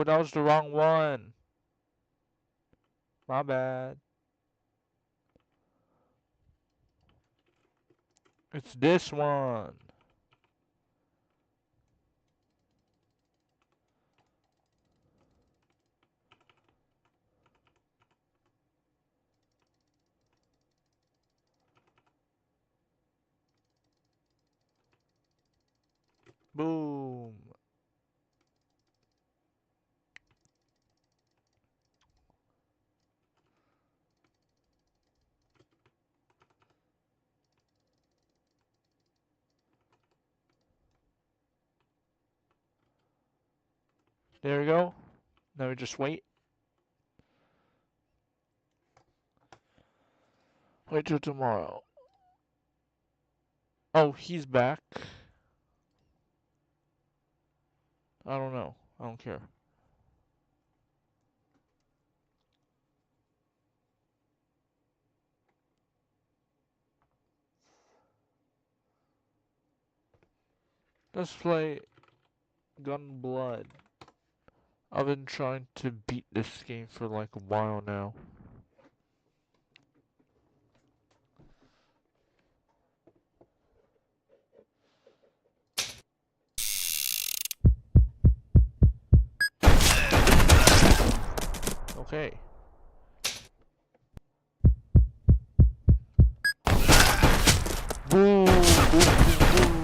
Speaker 12: Oh, that was the wrong one. My bad. It's this one. Boom. There we go. Now we just wait. Wait till tomorrow. Oh, he's back. I don't know. I don't care. Let's play Gunblood. I've been trying to beat this game for like a while now. Okay. Boom, boom, boom, boom.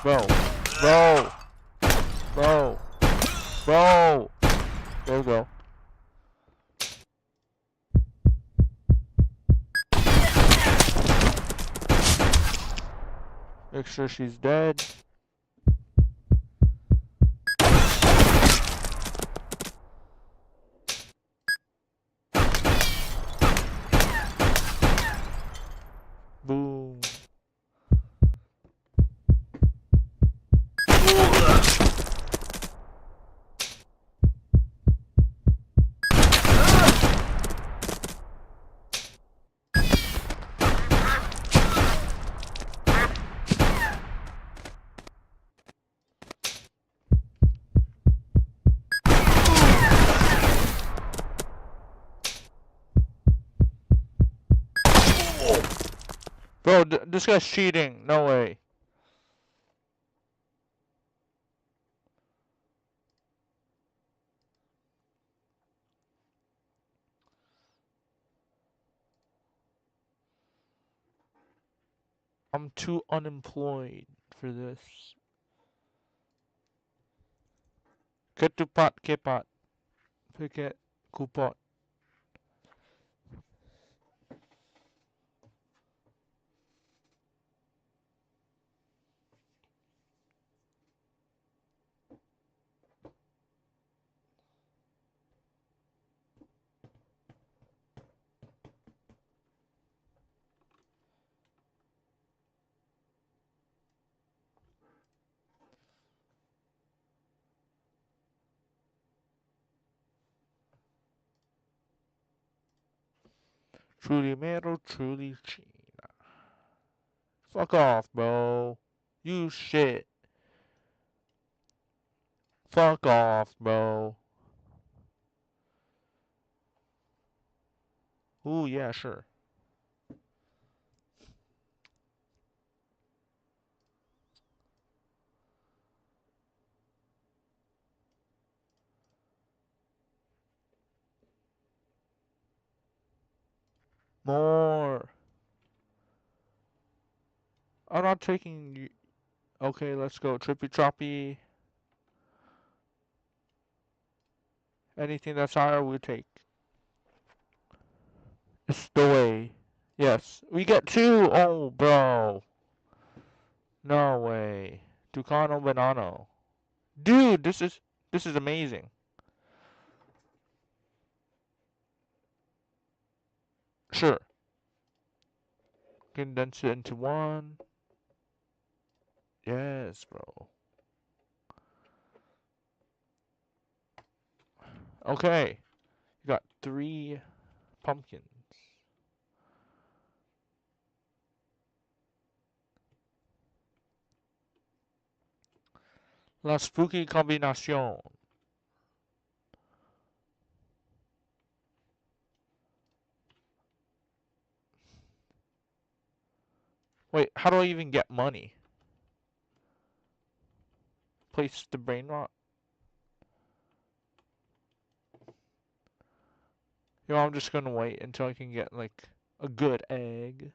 Speaker 12: Bro, bro, bro, bro. There we go. Make sure she's dead. Boom. Bro, this guy's cheating. No way. I'm too unemployed for this. Ketupat kepat. Piket kupot. Truly mero, truly China. Fuck off, bro. You shit. Fuck off, bro. Ooh, yeah, sure. More. I'm not taking you. Okay, let's go. Trippy Troppy. Anything that's higher, we'll take. It's the way. Yes. We get 2. Oh, bro. No way. Tucano Banano. Dude, this is amazing. Sure. Condense it into 1. Yes, bro. Okay. You got 3 pumpkins. La spooky combinación. Wait, how do I even get money? Place the brain rot. You know, I'm just gonna wait until I can get like a good egg.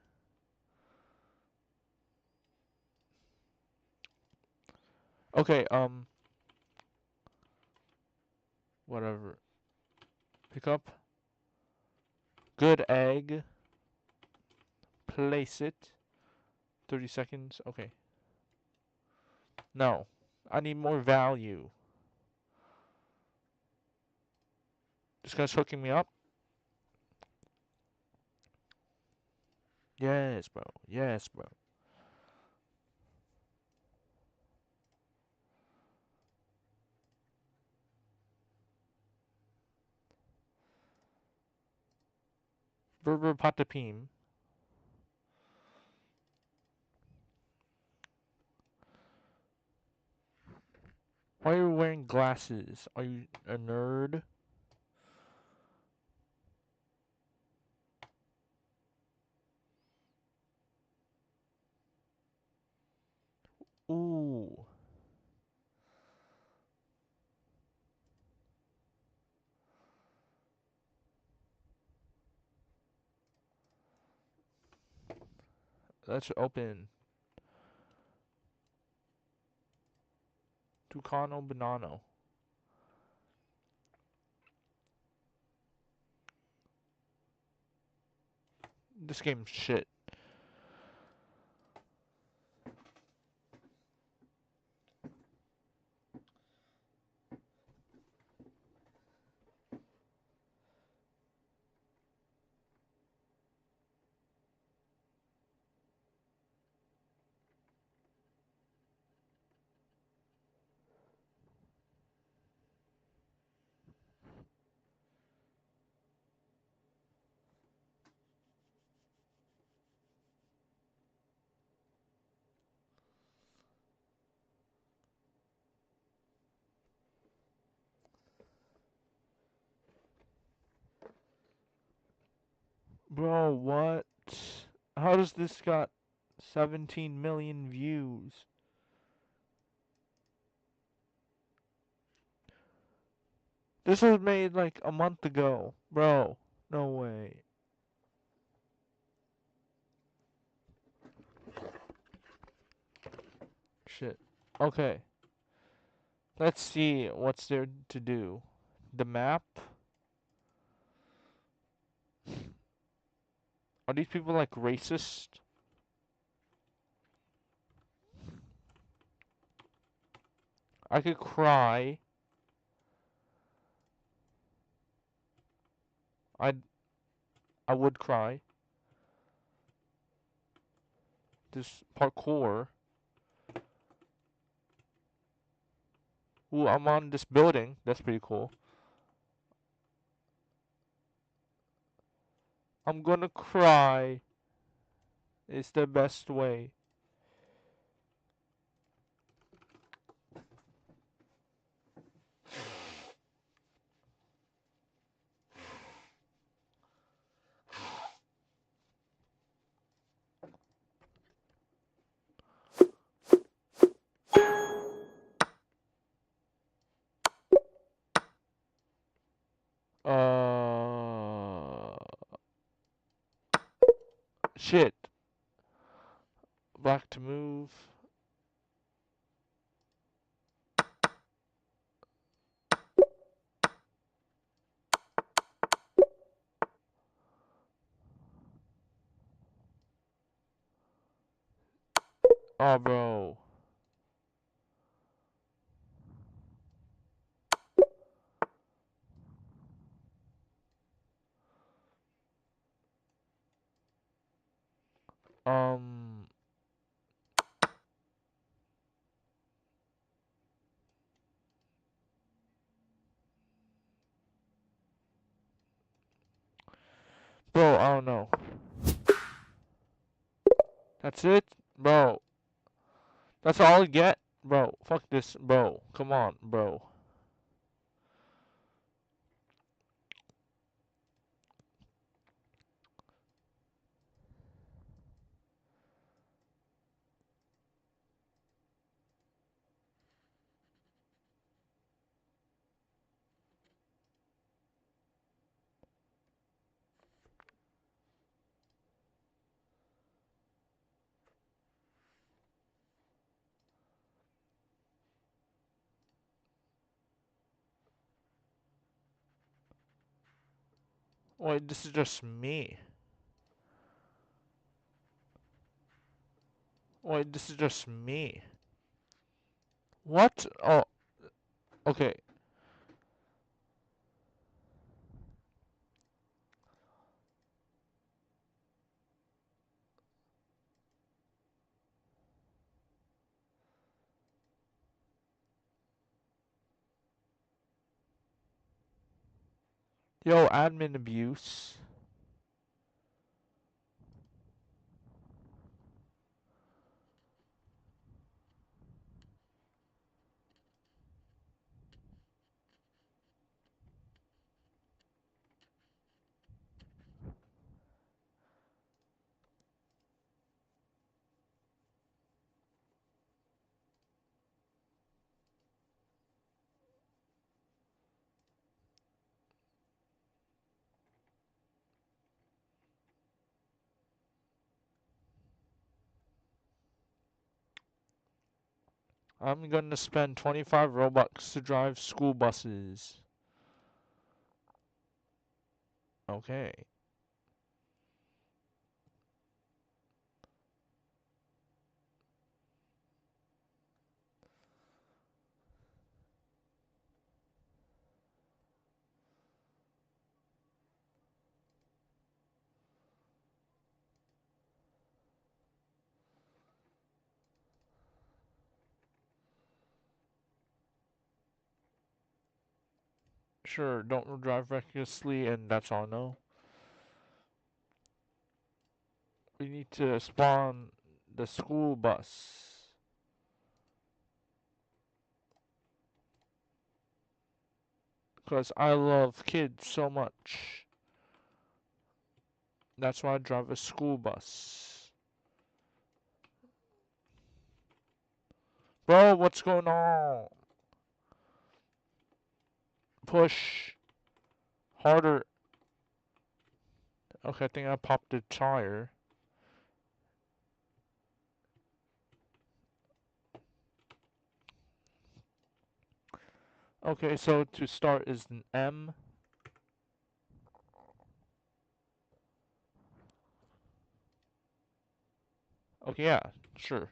Speaker 12: Okay, whatever. Pick up. Good egg. Place it. 30 seconds. Okay. No. I need more value. This guy's hooking me up. Yes, bro. Yes, bro. Berber Patapim. Why are you wearing glasses? Are you a nerd? Ooh. Let's open. Tucano Banano. This game's shit. Bro, what? How does this got 17 million views? This was made like a month ago. Bro, no way. Shit. Okay. Let's see what's there to do. The map? Are these people like racist? I could cry. I would cry. This parkour. Ooh, I'm on this building. That's pretty cool. I'm gonna cry. It's the best way. Shit. Black to move. Oh, bro. Bro, I don't know. That's it? Bro. That's all I get? Bro, fuck this, bro. Come on, bro. Wait, this is just me. Wait, this is just me. What? Oh, okay. Yo, admin abuse. I'm gonna spend 25 Robux to drive school buses. Okay. Sure, don't drive recklessly, and that's all, no? We need to spawn the school bus. Because I love kids so much. That's why I drive a school bus. Bro, what's going on? Push harder. Okay, I think I popped the tire. Okay, so to start is an M. Okay, yeah, sure.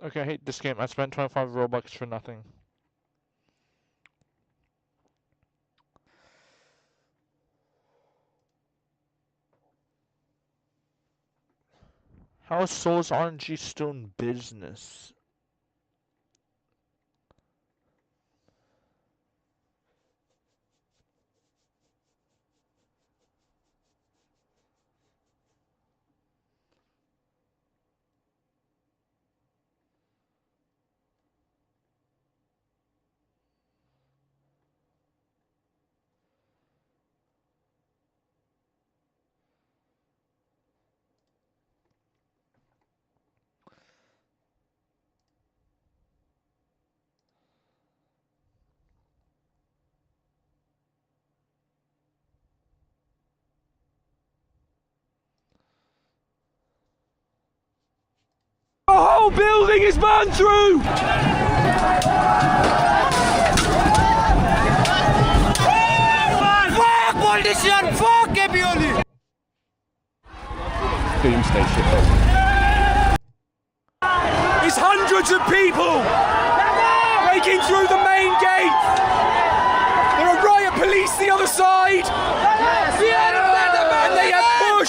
Speaker 12: Okay, I hate this game. I spent 25 Robux for nothing. How is Souls RNG still in business?
Speaker 10: The whole building is burned through! Fuck politician! Fuck everybody!
Speaker 3: Doomsday shit.
Speaker 10: It's hundreds of people breaking through the main gate! There are riot police the other side! And they have pushed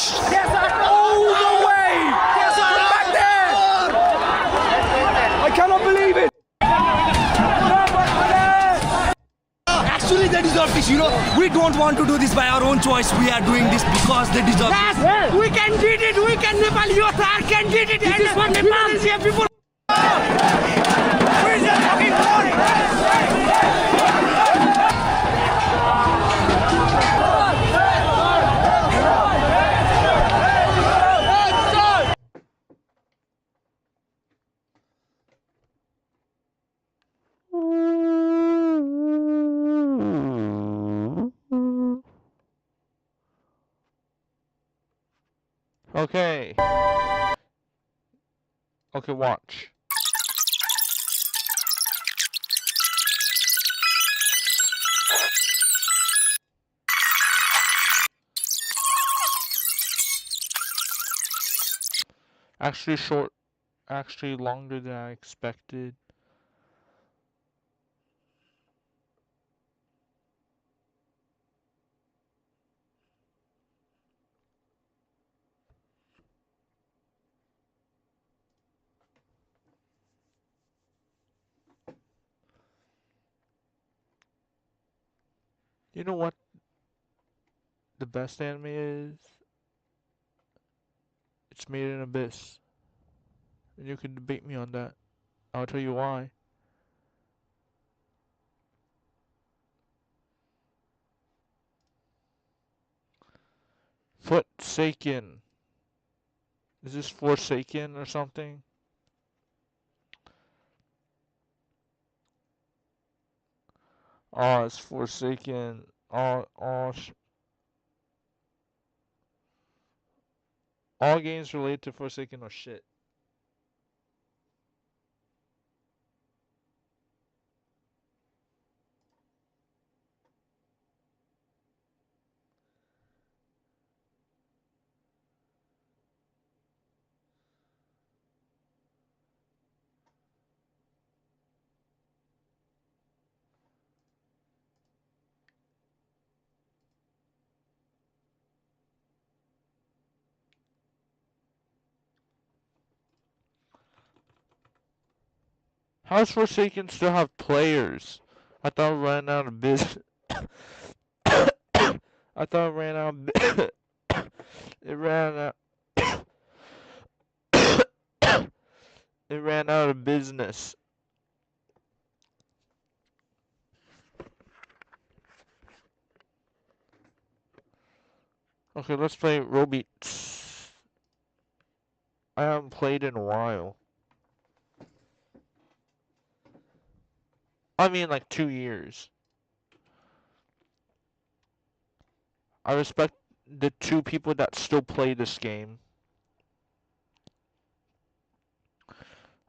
Speaker 21: this, you know. We don't want to do this by our own choice. We are doing this because they deserve it.
Speaker 5: Yes, we can beat it. We can Nepal youth can beat it. This is what Nepal people. Where is that fucking glory?
Speaker 12: Okay. Okay, watch. Actually longer than I expected. You know what the best anime is? It's Made in Abyss. And you can debate me on that. I'll tell you why. Forsaken. Is this Forsaken or something? Oh, it's Forsaken. All games related to Forsaken are shit. How does Forsaken still have players? I thought it ran out of business. I thought it ran out of it ran out it ran out of business. Okay, let's play Robeats. I haven't played in a while. I mean, like 2 years. I respect the 2 people that still play this game.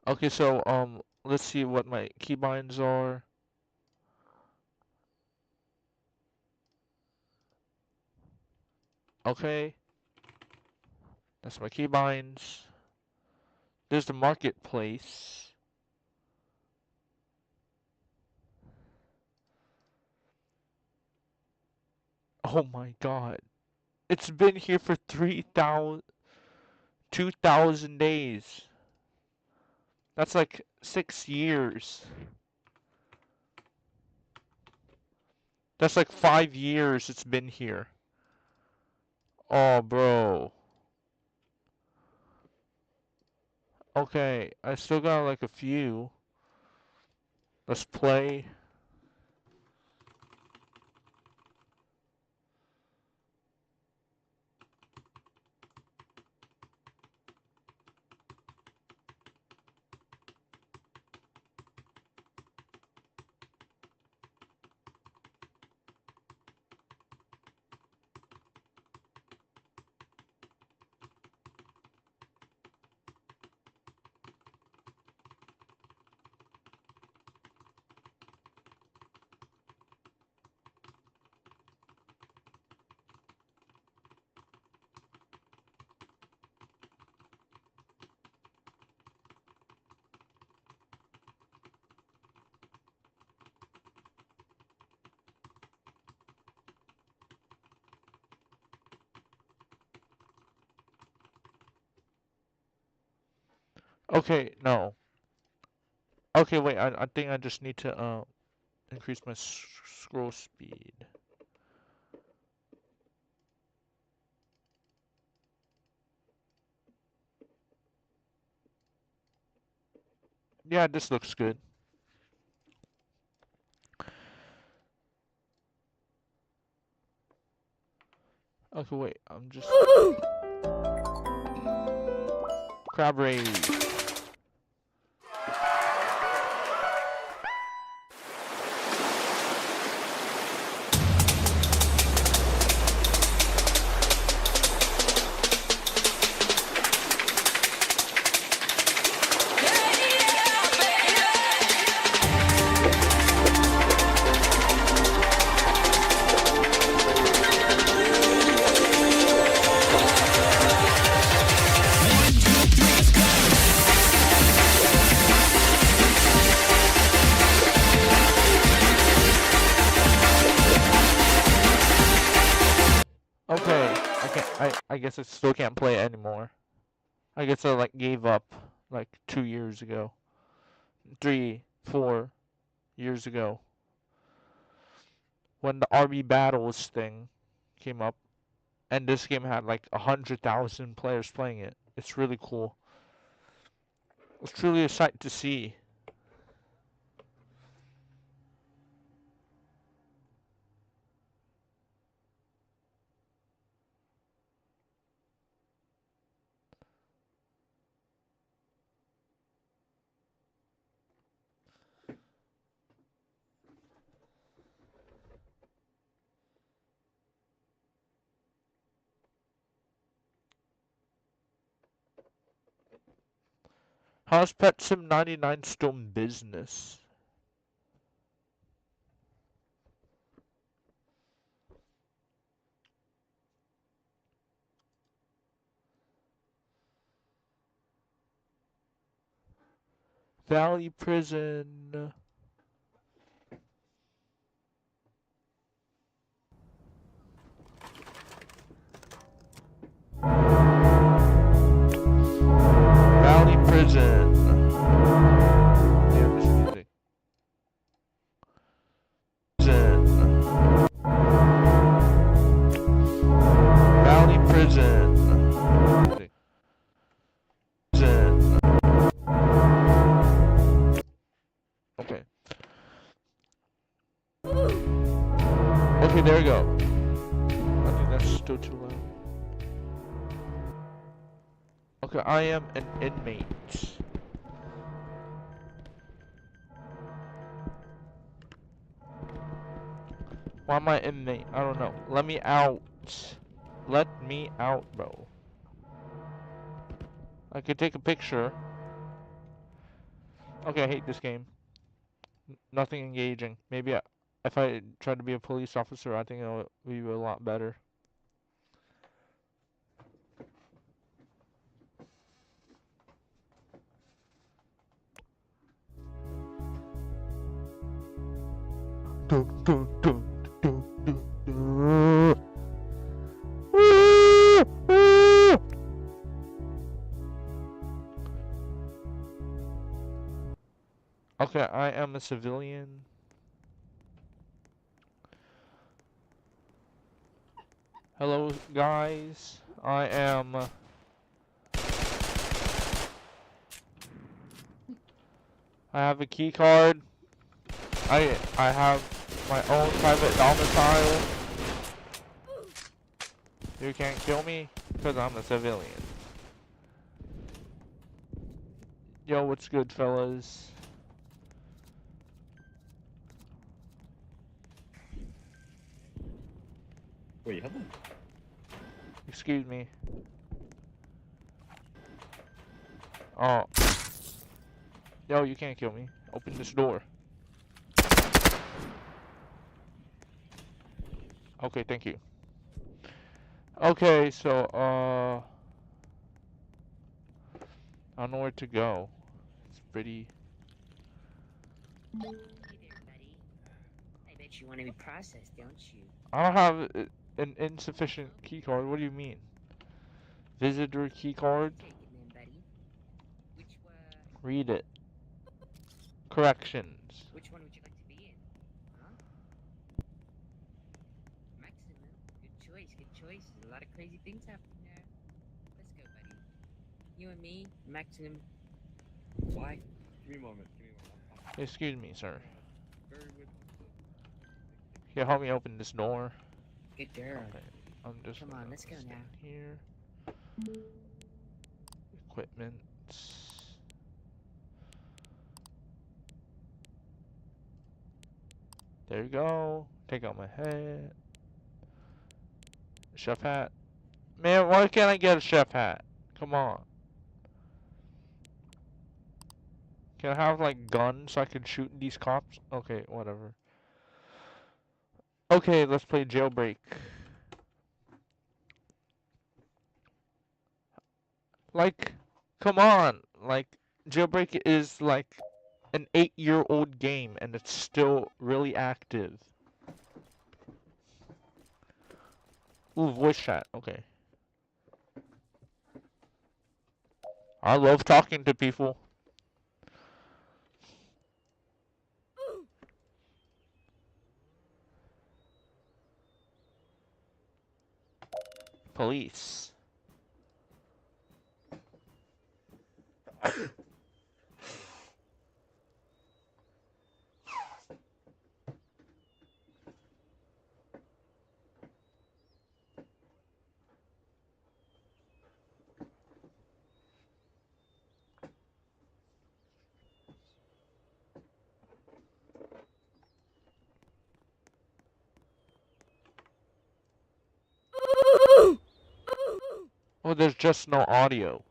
Speaker 12: Okay, so, let's see what my keybinds are. Okay. That's my keybinds. There's the marketplace. Oh my god. It's been here for 2,000 days. That's like 6 years. That's like 5 years it's been here. Oh, bro. Okay, I still got like a few. Let's play. Okay, no. Okay, wait, I think I just need to, increase my scroll speed. Yeah, this looks good. Okay, wait, I'm just... Crab rage. Okay, I guess I still can't play it anymore. I guess I like gave up like 2 years ago. 3, 4 years ago. When the RB Battles thing came up. And this game had like 100,000 players playing it. It's really cool. It's truly a sight to see. How's Pet Sim 99 still in business? Valley Prison. Valley Prison. Damn, this music. Prison. Valley Prison. Prison. Okay. Okay, there we go. I think that's still too loud. Okay, I am an inmate. Why am I inmate? I don't know. Let me out. Let me out, bro. I could take a picture. Okay, I hate this game. Nothing engaging. Maybe if I try to be a police officer, I think it'll be a lot better. Okay, I am a civilian. Hello, guys. I am... I have a key card. I have my own private domicile. You can't kill me because I'm a civilian. Yo, what's good, fellas?
Speaker 2: Wait, you have one?
Speaker 12: Excuse me. Oh. Yo, you can't kill me. Open this door. Okay, thank you. Okay, so, I don't know where to go. It's pretty...
Speaker 7: Hey there, buddy. I bet you want to be processed, don't you?
Speaker 12: I don't have an insufficient key card. What do you mean? Visitor key card?
Speaker 7: Take it then, buddy. Which
Speaker 12: Read it. Corrections.
Speaker 7: Which one would you like to be in? choice. Good choice. There's a lot of crazy things happening there. Let's go, buddy. You and me, maximum. Why? Give me a moment.
Speaker 12: Excuse me, sir. Can you help me open this door?
Speaker 7: Good girl.
Speaker 12: Okay. I'm just
Speaker 7: Come on, let's go
Speaker 12: stand
Speaker 7: now.
Speaker 12: Here. Equipment. There you go. Take out my hat. Chef hat. Man, why can't I get a chef hat? Come on. Can I have like guns so I can shoot these cops? Okay, whatever. Okay, let's play jailbreak. Like, come on. Like, jailbreak is like an 8-year-old game and it's still really active. Ooh, voice chat. Okay. I love talking to people. Police. Oh, there's just no audio.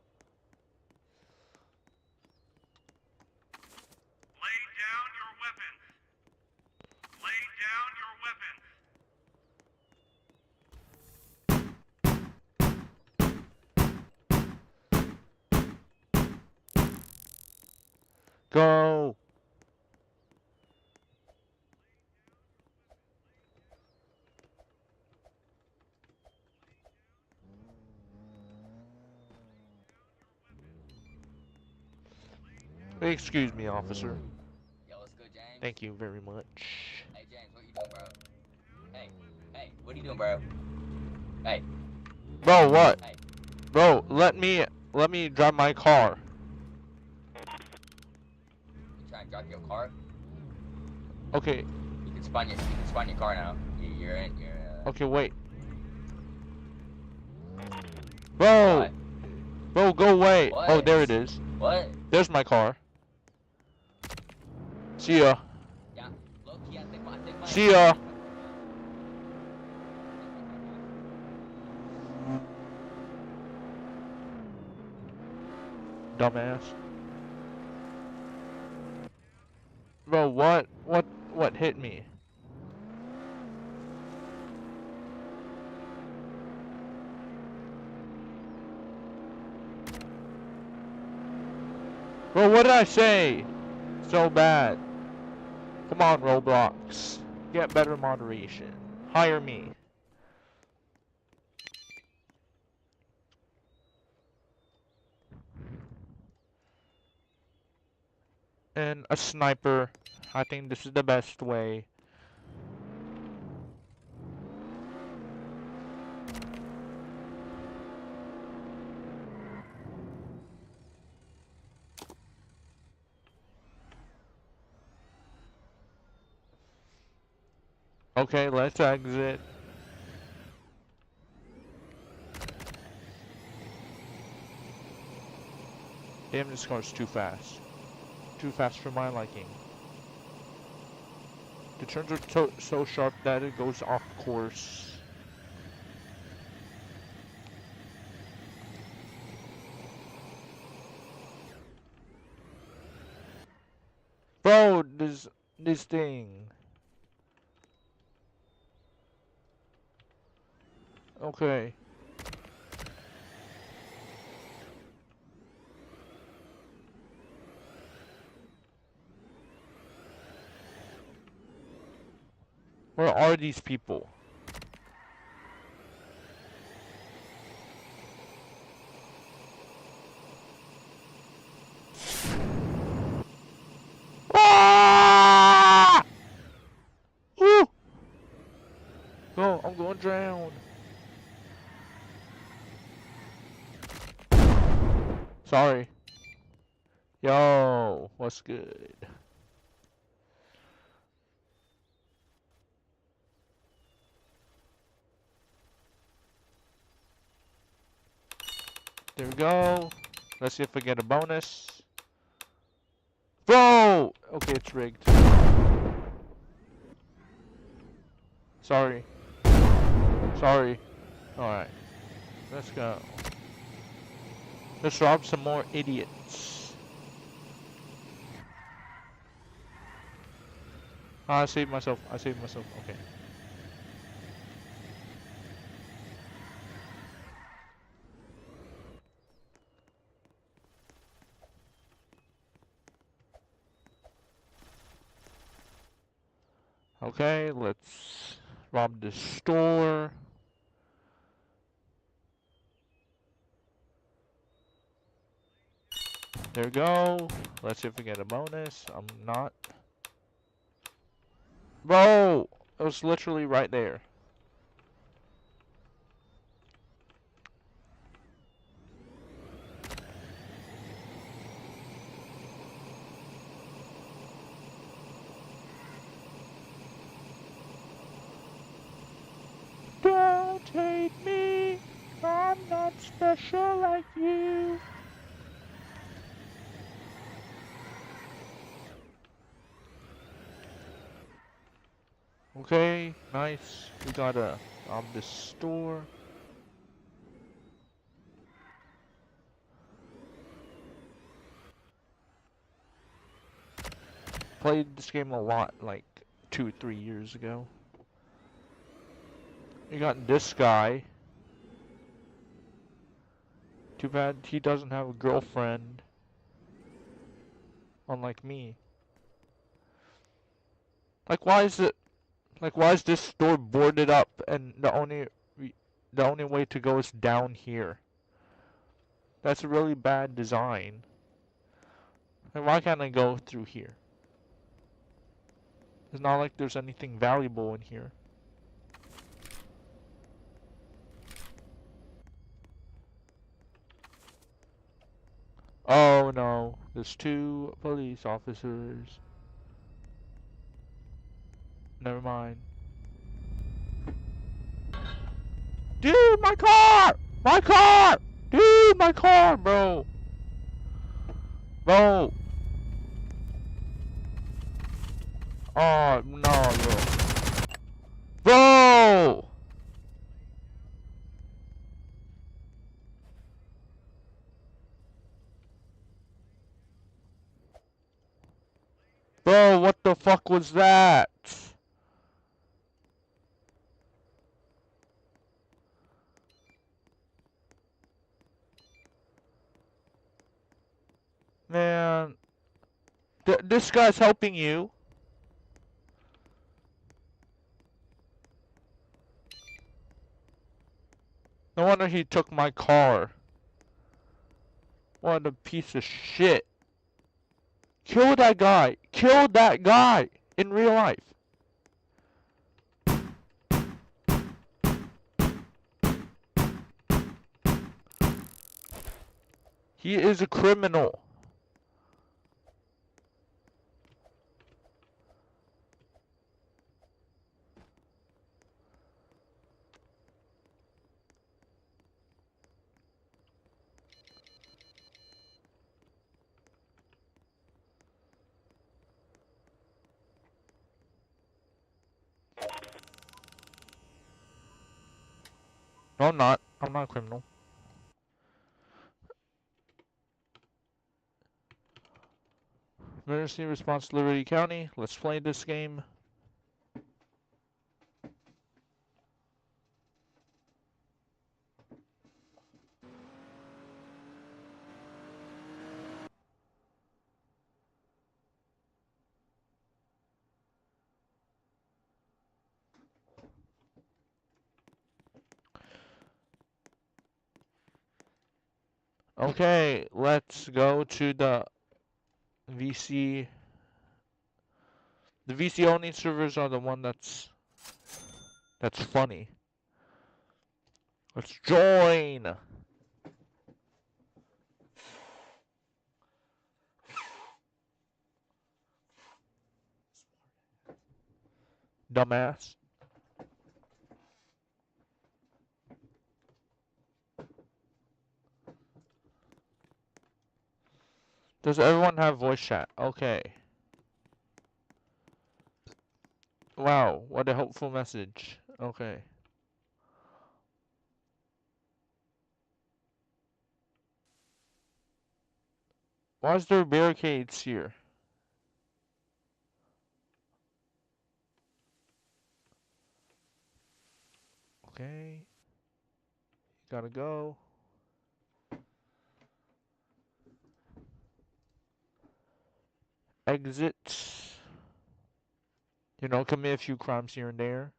Speaker 12: Go. Excuse me, officer.
Speaker 8: Yo, what's good, James?
Speaker 12: Thank you very much.
Speaker 8: Hey, James, what you doing, bro? Hey, what are you doing, bro? Hey.
Speaker 12: Bro, what?
Speaker 8: Hey.
Speaker 12: Bro, let me drive my car.
Speaker 8: You trying to drive your car?
Speaker 12: Okay.
Speaker 8: You can spawn your car now. You're in.
Speaker 12: Okay, wait. Bro.
Speaker 8: What?
Speaker 12: Bro, go away.
Speaker 8: What?
Speaker 12: Oh, there it is.
Speaker 8: What?
Speaker 12: There's my car. See ya.
Speaker 8: Yeah. Low-key, I think my
Speaker 12: See ya. Dumbass. Bro, what hit me? Bro, what did I say? So bad. Come on, Roblox. Get better moderation. Hire me. And a sniper. I think this is the best way. Okay, let's exit. Damn, this car's too fast. Too fast for my liking. The turns are so sharp that it goes off course. Bro, this thing. Okay. Where are these people? Ah! Woo! Go, I'm going drown. Sorry. Yo, what's good? There we go. Let's see if we get a bonus. Bro! Okay, it's rigged. Sorry. Sorry. Alright. Let's go. Let's rob some more idiots. I saved myself. I saved myself. Okay. Okay, let's rob the store. There we go. Let's see if we get a bonus. I'm not. Bro! It was literally right there. Don't hate me. I'm not special like you. Okay, nice. We gotta rob this store. Played this game a lot, like 2-3 years ago. You got this guy. Too bad he doesn't have a girlfriend. Unlike me. Like, why is it? Like, why is this store boarded up and the only way to go is down here? That's a really bad design. Like, why can't I go through here? It's not like there's anything valuable in here. Oh no, there's 2 police officers. Never mind. Dude, my car! My car! Dude, my car, bro! Bro! Oh, no, bro. Bro! Bro, what the fuck was that? Man, this guy's helping you. No wonder he took my car. What a piece of shit. Kill that guy. Kill that guy in real life. He is a criminal. No, I'm not. I'm not a criminal. Emergency response, Liberty County. Let's play this game. Okay, let's go to the VC. The VC only servers are the one that's funny. Let's join. dumbass. Does everyone have voice chat? Okay. Wow, what a helpful message. Okay. Why is there barricades here? Okay. Gotta go. Exit. You know, commit a few crimes here and there.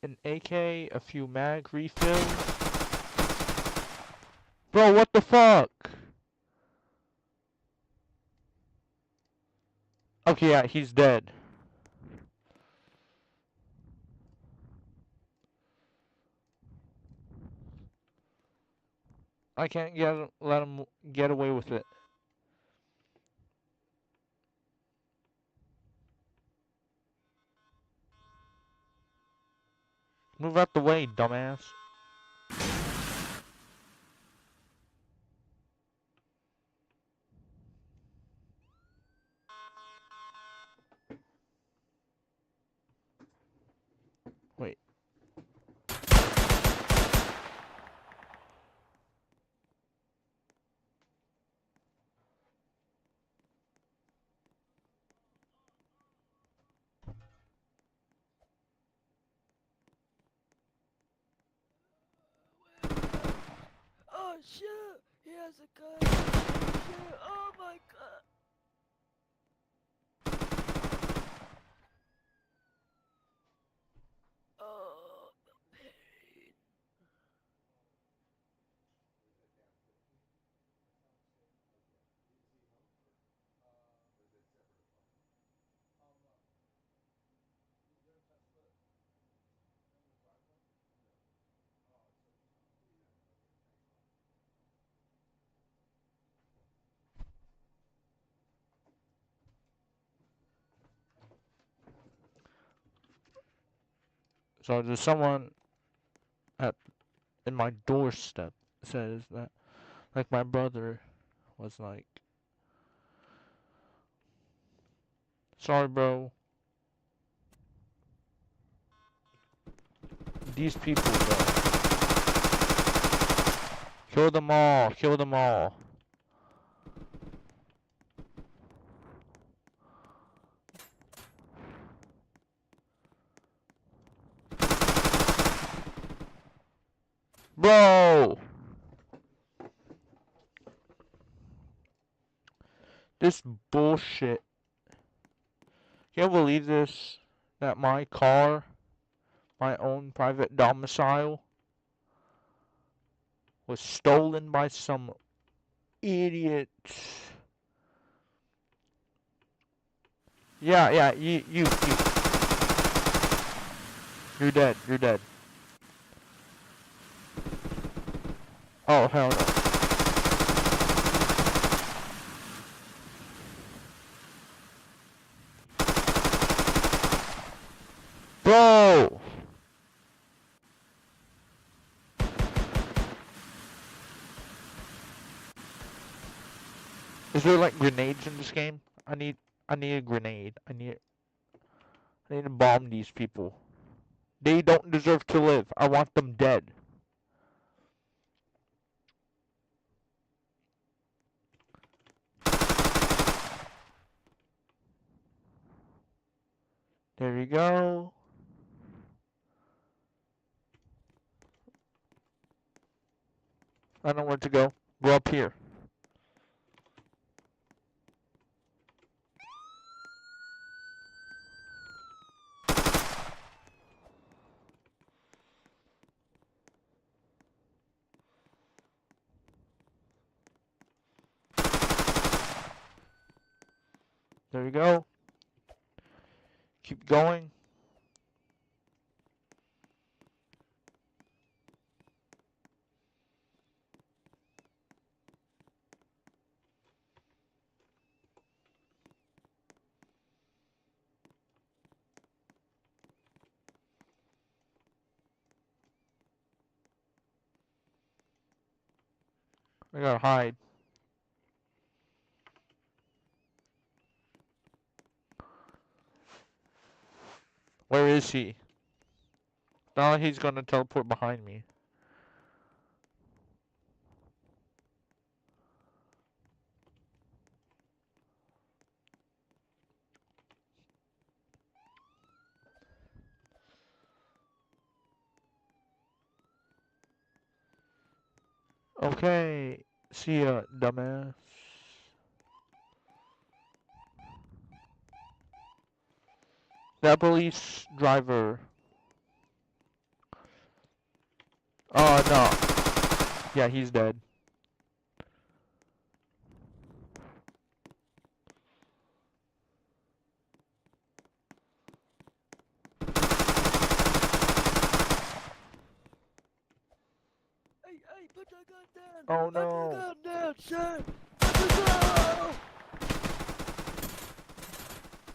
Speaker 12: An AK, a few mag refills. Bro, what the fuck? Okay, yeah, he's dead. I can't let him get away with it. Move out the way, dumbass. Wait.
Speaker 6: Oh shit! He has a gun! Shit. Oh my god! Oh, the pain.
Speaker 12: So there's someone in my doorstep says that, like, my brother was like, sorry bro, these people, bro, kill them all, kill them all. Bro! This bullshit. Can you believe this? That my car, my own private domicile, was stolen by some idiots. Yeah, you. You're dead, you're dead. Oh, hell no. Bro! Is there like grenades in this game? I need a grenade. I need to bomb these people. They don't deserve to live. I want them dead. There we go. I know where to go. Go up here. There we go. Keep going. I gotta hide. Where is he? Now he's gonna teleport behind me. Okay. See ya, dumbass. That police driver. Oh, no. Yeah, he's dead.
Speaker 6: Hey, put your gun down.
Speaker 12: Oh,
Speaker 6: Put your
Speaker 12: no.
Speaker 6: gun down, sir. Put your gun.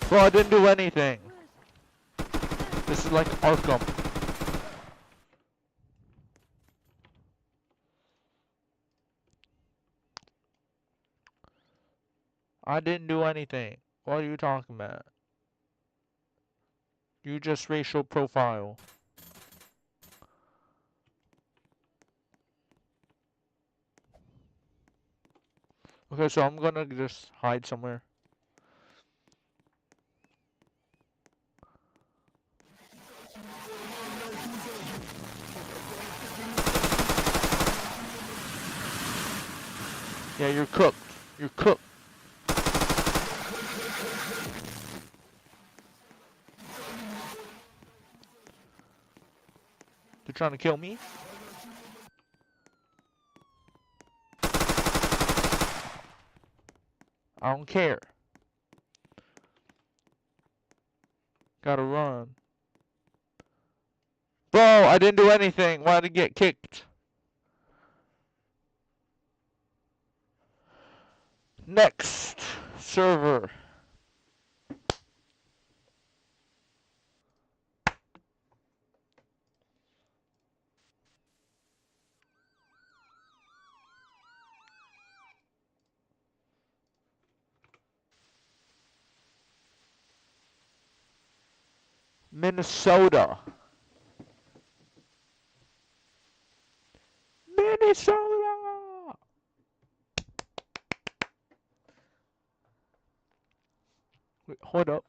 Speaker 12: Bro, I didn't do anything. This is like Arkham. I didn't do anything. What are you talking about? You just racial profile. Okay, so I'm gonna just hide somewhere. Yeah, you're cooked. You're cooked. They're trying to kill me? I don't care. Gotta run. Bro, I didn't do anything. Why did I get kicked? Next server. Minnesota. Minnesota. Wait, hold up.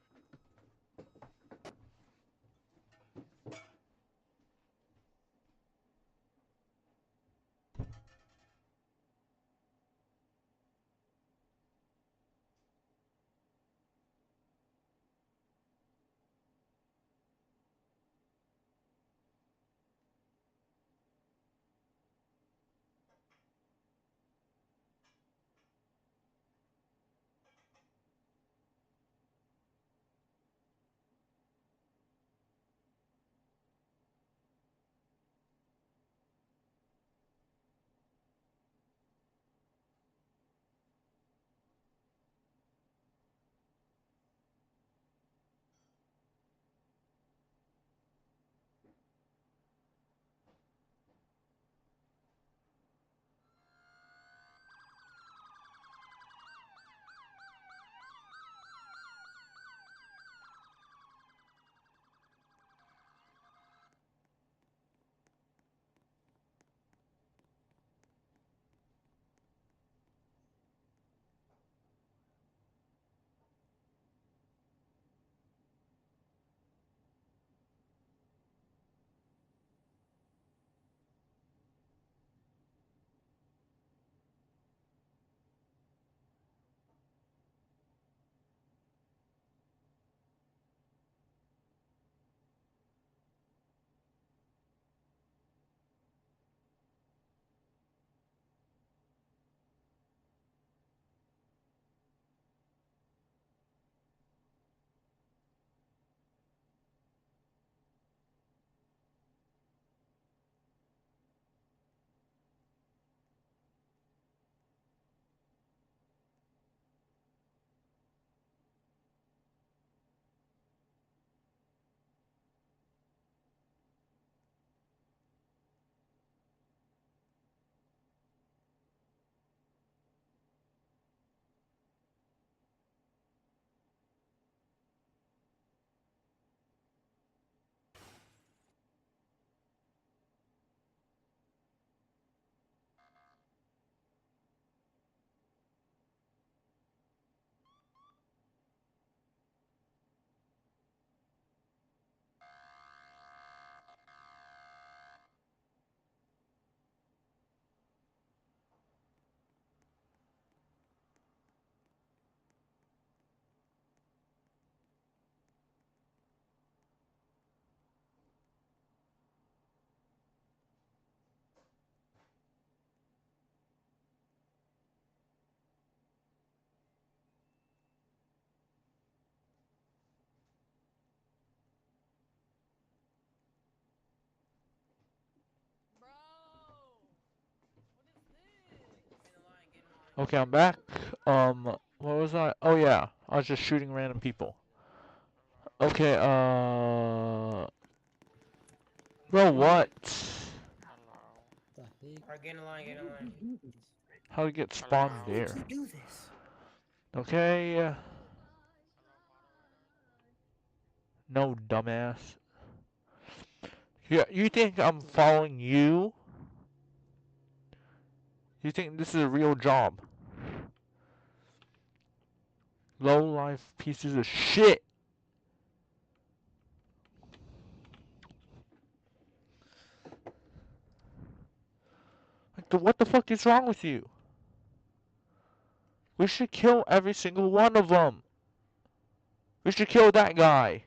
Speaker 12: Okay, I'm back. What was I? Oh yeah, I was just shooting random people. Okay, bro, what?
Speaker 9: Alright, get in line, get in line.
Speaker 12: How to get spawned there?
Speaker 9: Do this.
Speaker 12: Okay. No, dumbass. Yeah, you think I'm following you? You think this is a real job? Low life pieces of shit. Like, what the fuck is wrong with you? We should kill every single one of them. We should kill that guy.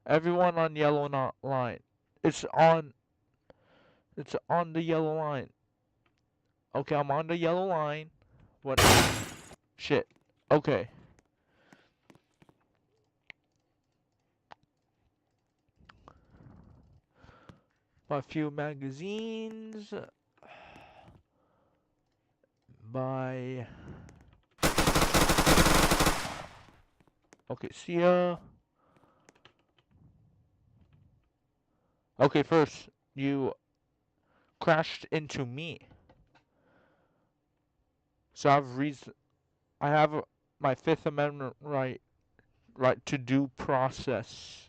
Speaker 12: Everyone on yellow line. It's on the yellow line. Okay, I'm on the yellow line. What? Shit. Okay. Buy a few magazines. Buy. Okay, see ya. Okay, first, you crashed into me. So I have my Fifth Amendment right to due process.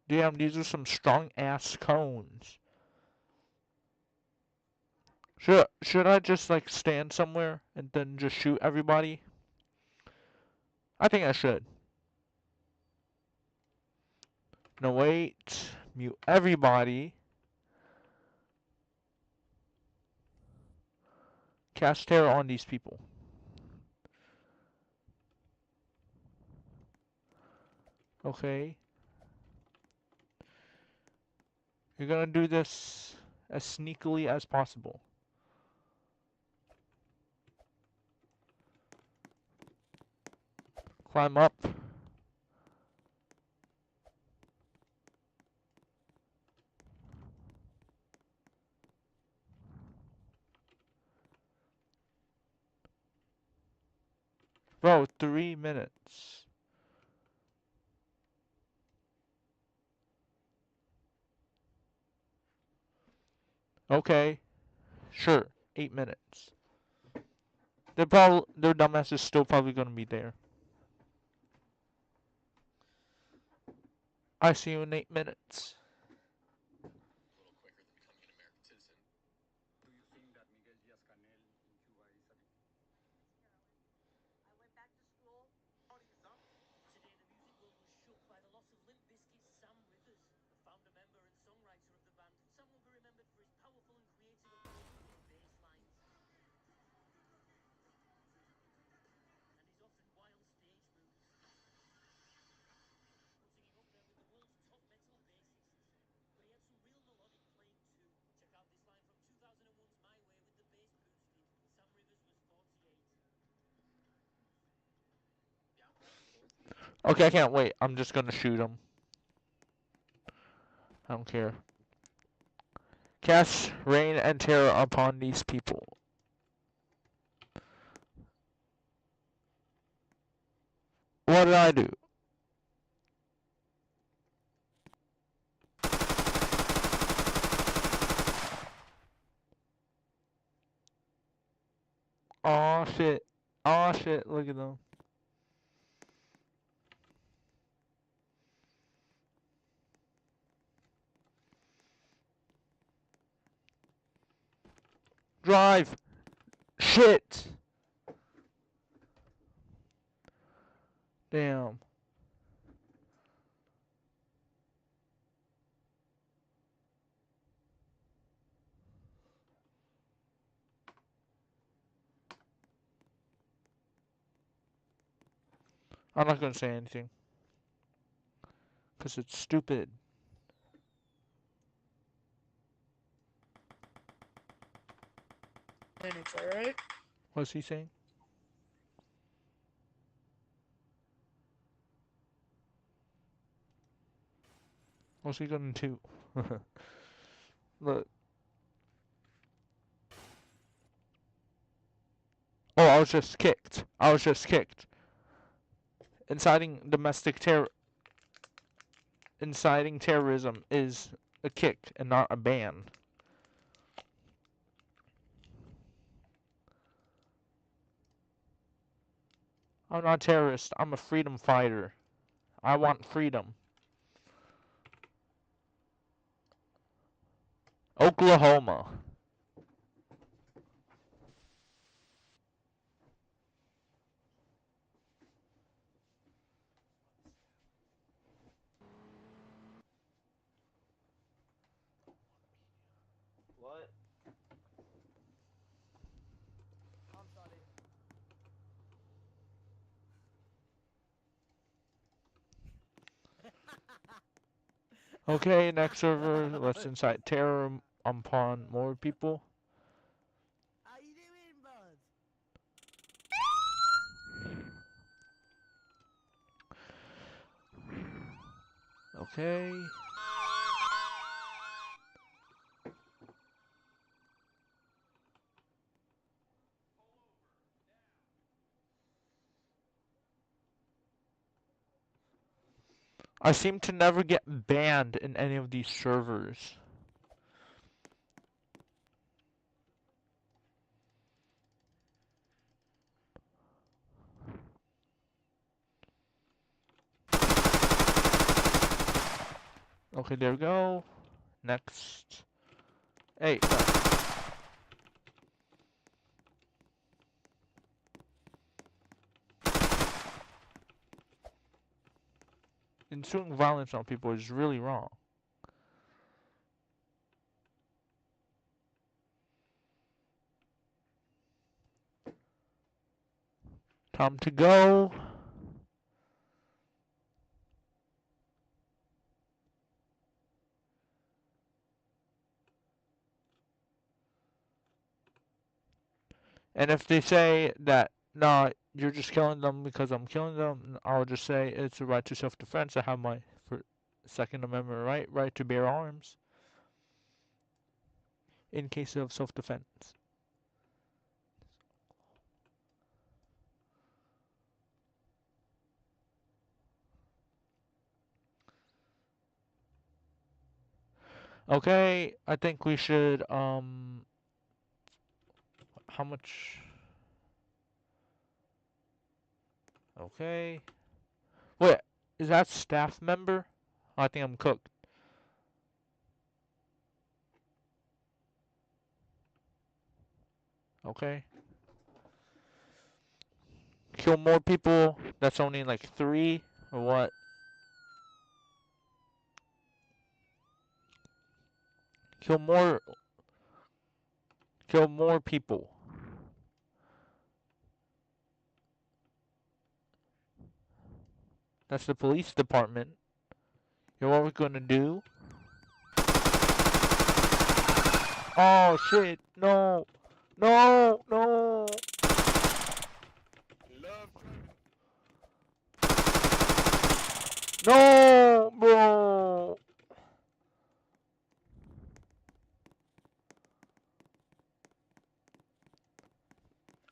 Speaker 12: Damn, these are some strong ass cones. Should I just like stand somewhere and then just shoot everybody? I think I should. No, wait. Mute everybody. Cast terror on these people. Okay. You're gonna do this as sneakily as possible. Climb up. Bro, 3 minutes. Okay. Sure. 8 minutes. Their dumbass is still probably gonna be there. I see you in 8 minutes. Okay, I can't wait. I'm just gonna shoot him. I don't care. Cast rain and terror upon these people. What did I do? Aw, shit. Aw, shit. Look at them. Drive! Shit! Damn. I'm not gonna say anything. Because it's stupid.
Speaker 6: Alright?
Speaker 12: What's he saying? What's he gonna do? Look. Oh, I was just kicked. I was just kicked. Inciting terrorism is a kick and not a ban. I'm not a terrorist. I'm a freedom fighter. I want freedom. Oklahoma.
Speaker 6: What?
Speaker 12: Okay, next server. Let's incite terror upon more people. Okay. I seem to never get banned in any of these servers. Okay, there we go. Next. Hey. Ensuing violence on people is really wrong. Time to go. And if they say that, nah, you're just killing them because I'm killing them, I'll just say it's a right to self-defense. I have my Second Amendment right to bear arms in case of self-defense. Okay, I think we should, how much? Okay. Wait, is that staff member? I think I'm cooked. Okay. Kill more people. That's only like 3 or what? Kill more people. That's the police department. You know what we're gonna do? Oh shit! No! No! No! No, bro!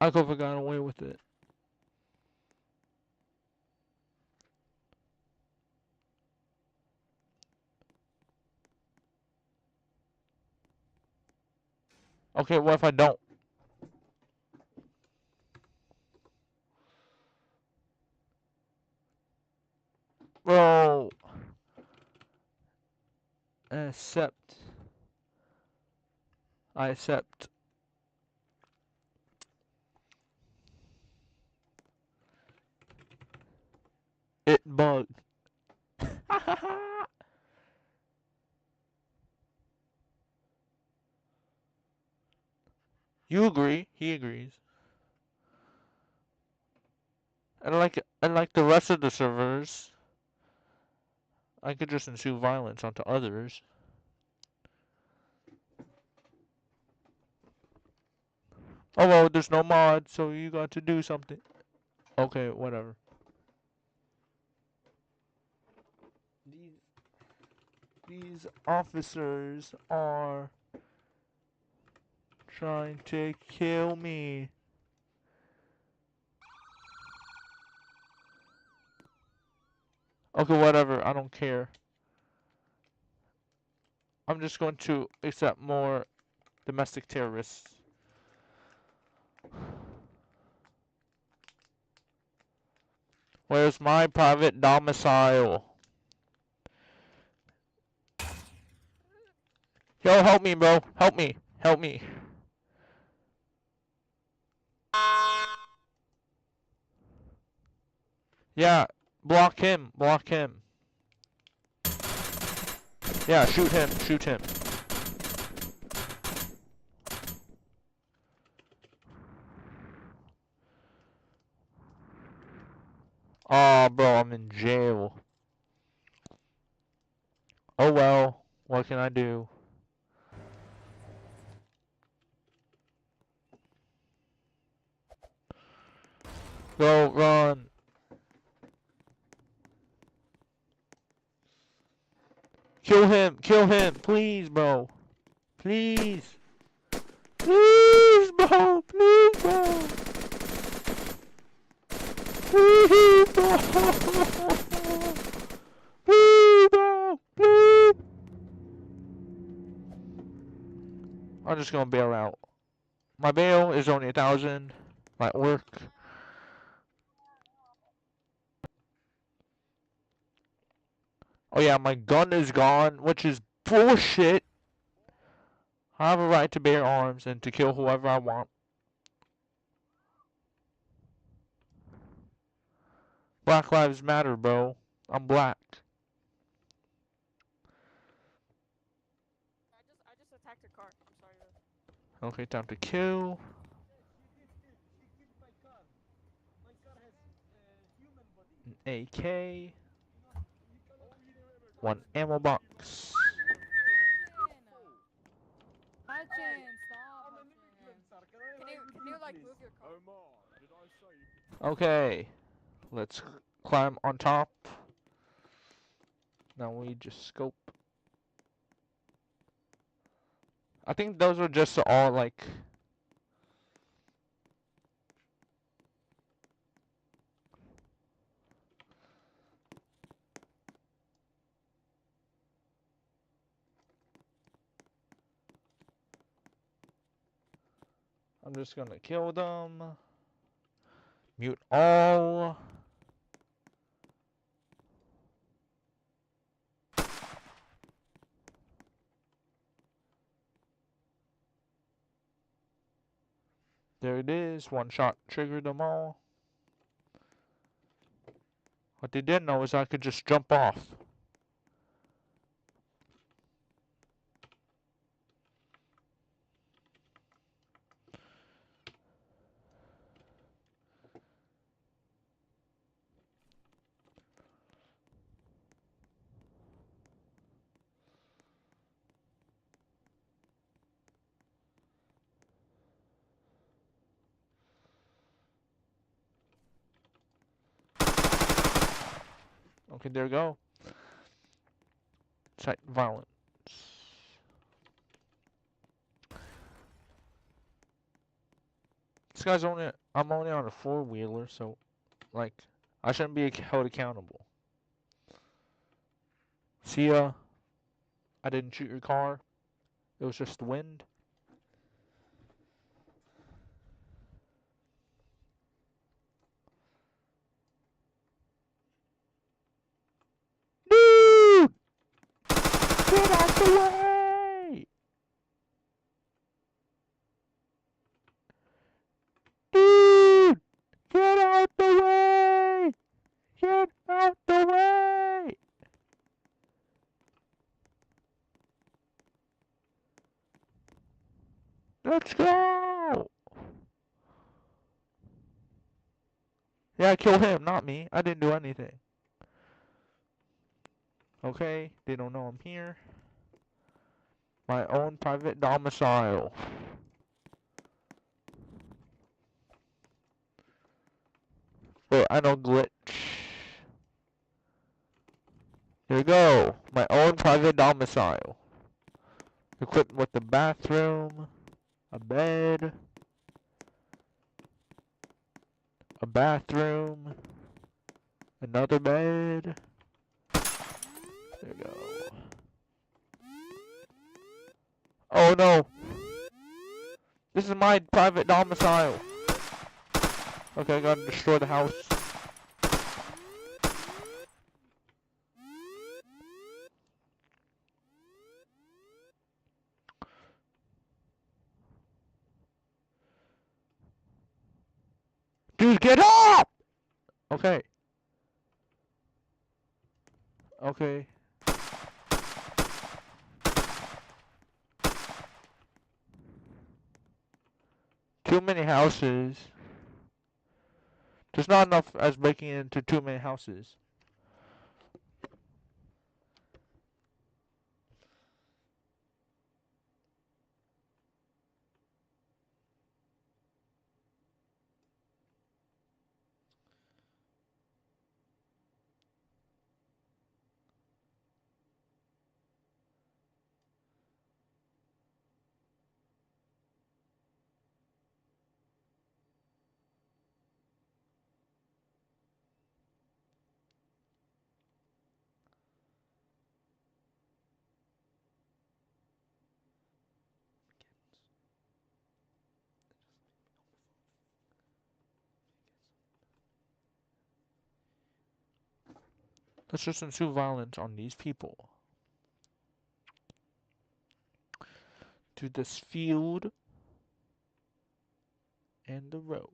Speaker 12: I could have gotten away with it. Okay, what if I don't? Bro! Accept. I accept. It bugged. You agree. He agrees. And like the rest of the servers, I could just ensue violence onto others. Oh well, there's no mod, so you got to do something. Okay, whatever. These officers are trying to kill me. Okay, whatever. I don't care. I'm just going to accept more domestic terrorists. Where's my private domicile? Yo, help me, bro. Help me. Help me. Yeah, block him. Block him. Yeah, shoot him. Shoot him. Aw, bro, I'm in jail. Oh well, what can I do? Go, run. Kill him, please, bro. Please. Please, bro, please, bro. Please, bro. Please, bro, please. I'm just gonna bail out. My bail is only 1,000. Might work. Oh yeah, my gun is gone, which is bullshit. I have a right to bear arms and to kill whoever I want. Black Lives Matter, bro. I'm black.
Speaker 4: I just attacked a car. I'm sorry.
Speaker 12: Okay, time to kill. An AK. One ammo box.
Speaker 4: Hutchin, stop. Can you like move your car?
Speaker 12: Okay. Let's climb on top. Now we just scope. I think those were just all like... I'm just gonna kill them. Mute all. There it is. One shot triggered them all. What they didn't know is I could just jump off. Okay, there we go. Site violence. This guy's only, I'm only on a 4-wheeler, so, like, I shouldn't be held accountable. See ya. I didn't shoot your car. It was just the wind. Dude! Get out the way! Dude! Get out the way! Get out the way! Let's go! Yeah, kill him, not me. I didn't do anything. Okay, they don't know I'm here. My own private domicile. But I don't glitch. Here we go. My own private domicile. Equipped with a bathroom, a bed, a bathroom, another bed. There we go. Oh no! This is my private domicile. Okay, I gotta destroy the house. Dude, get up! Okay. Okay. Too many houses. There's not enough as breaking into too many houses. Let's just ensue violence on these people. To this field and the road.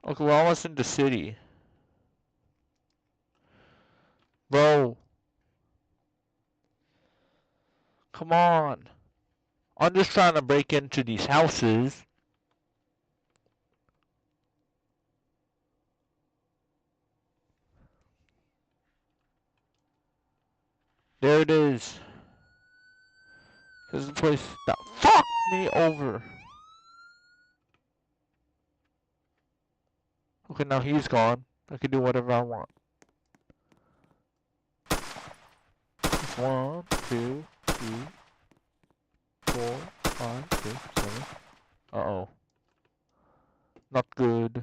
Speaker 12: Okay, we're almost in the city. Bro. Come on. I'm just trying to break into these houses. There it is. This is the place that fucked me over. Okay, now he's gone. I can do whatever I want. 1, 2, 3, 4, 5, 6, 7. Uh-oh. Not good.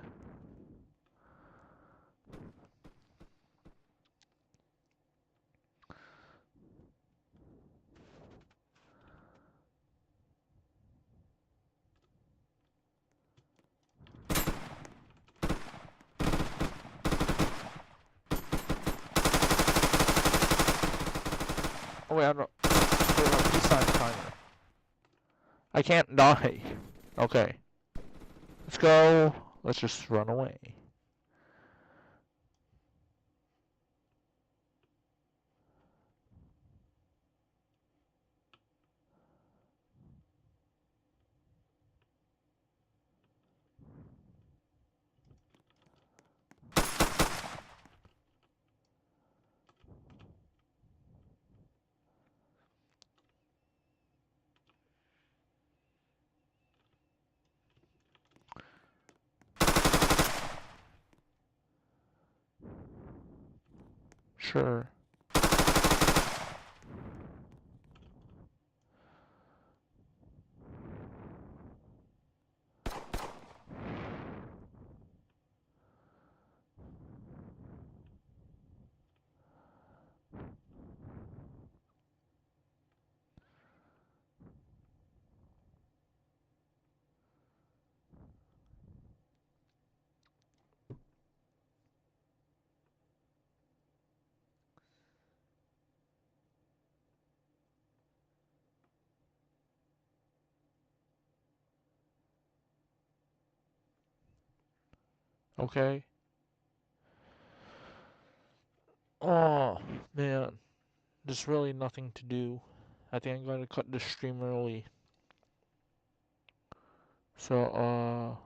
Speaker 12: Oh wait, I don't. Wait, no, peace sign timer. I can't die. Okay. Let's go. Let's just run away. Sure. Okay. Oh, man. there's really nothing to do. I think I'm going to cut the stream early. So,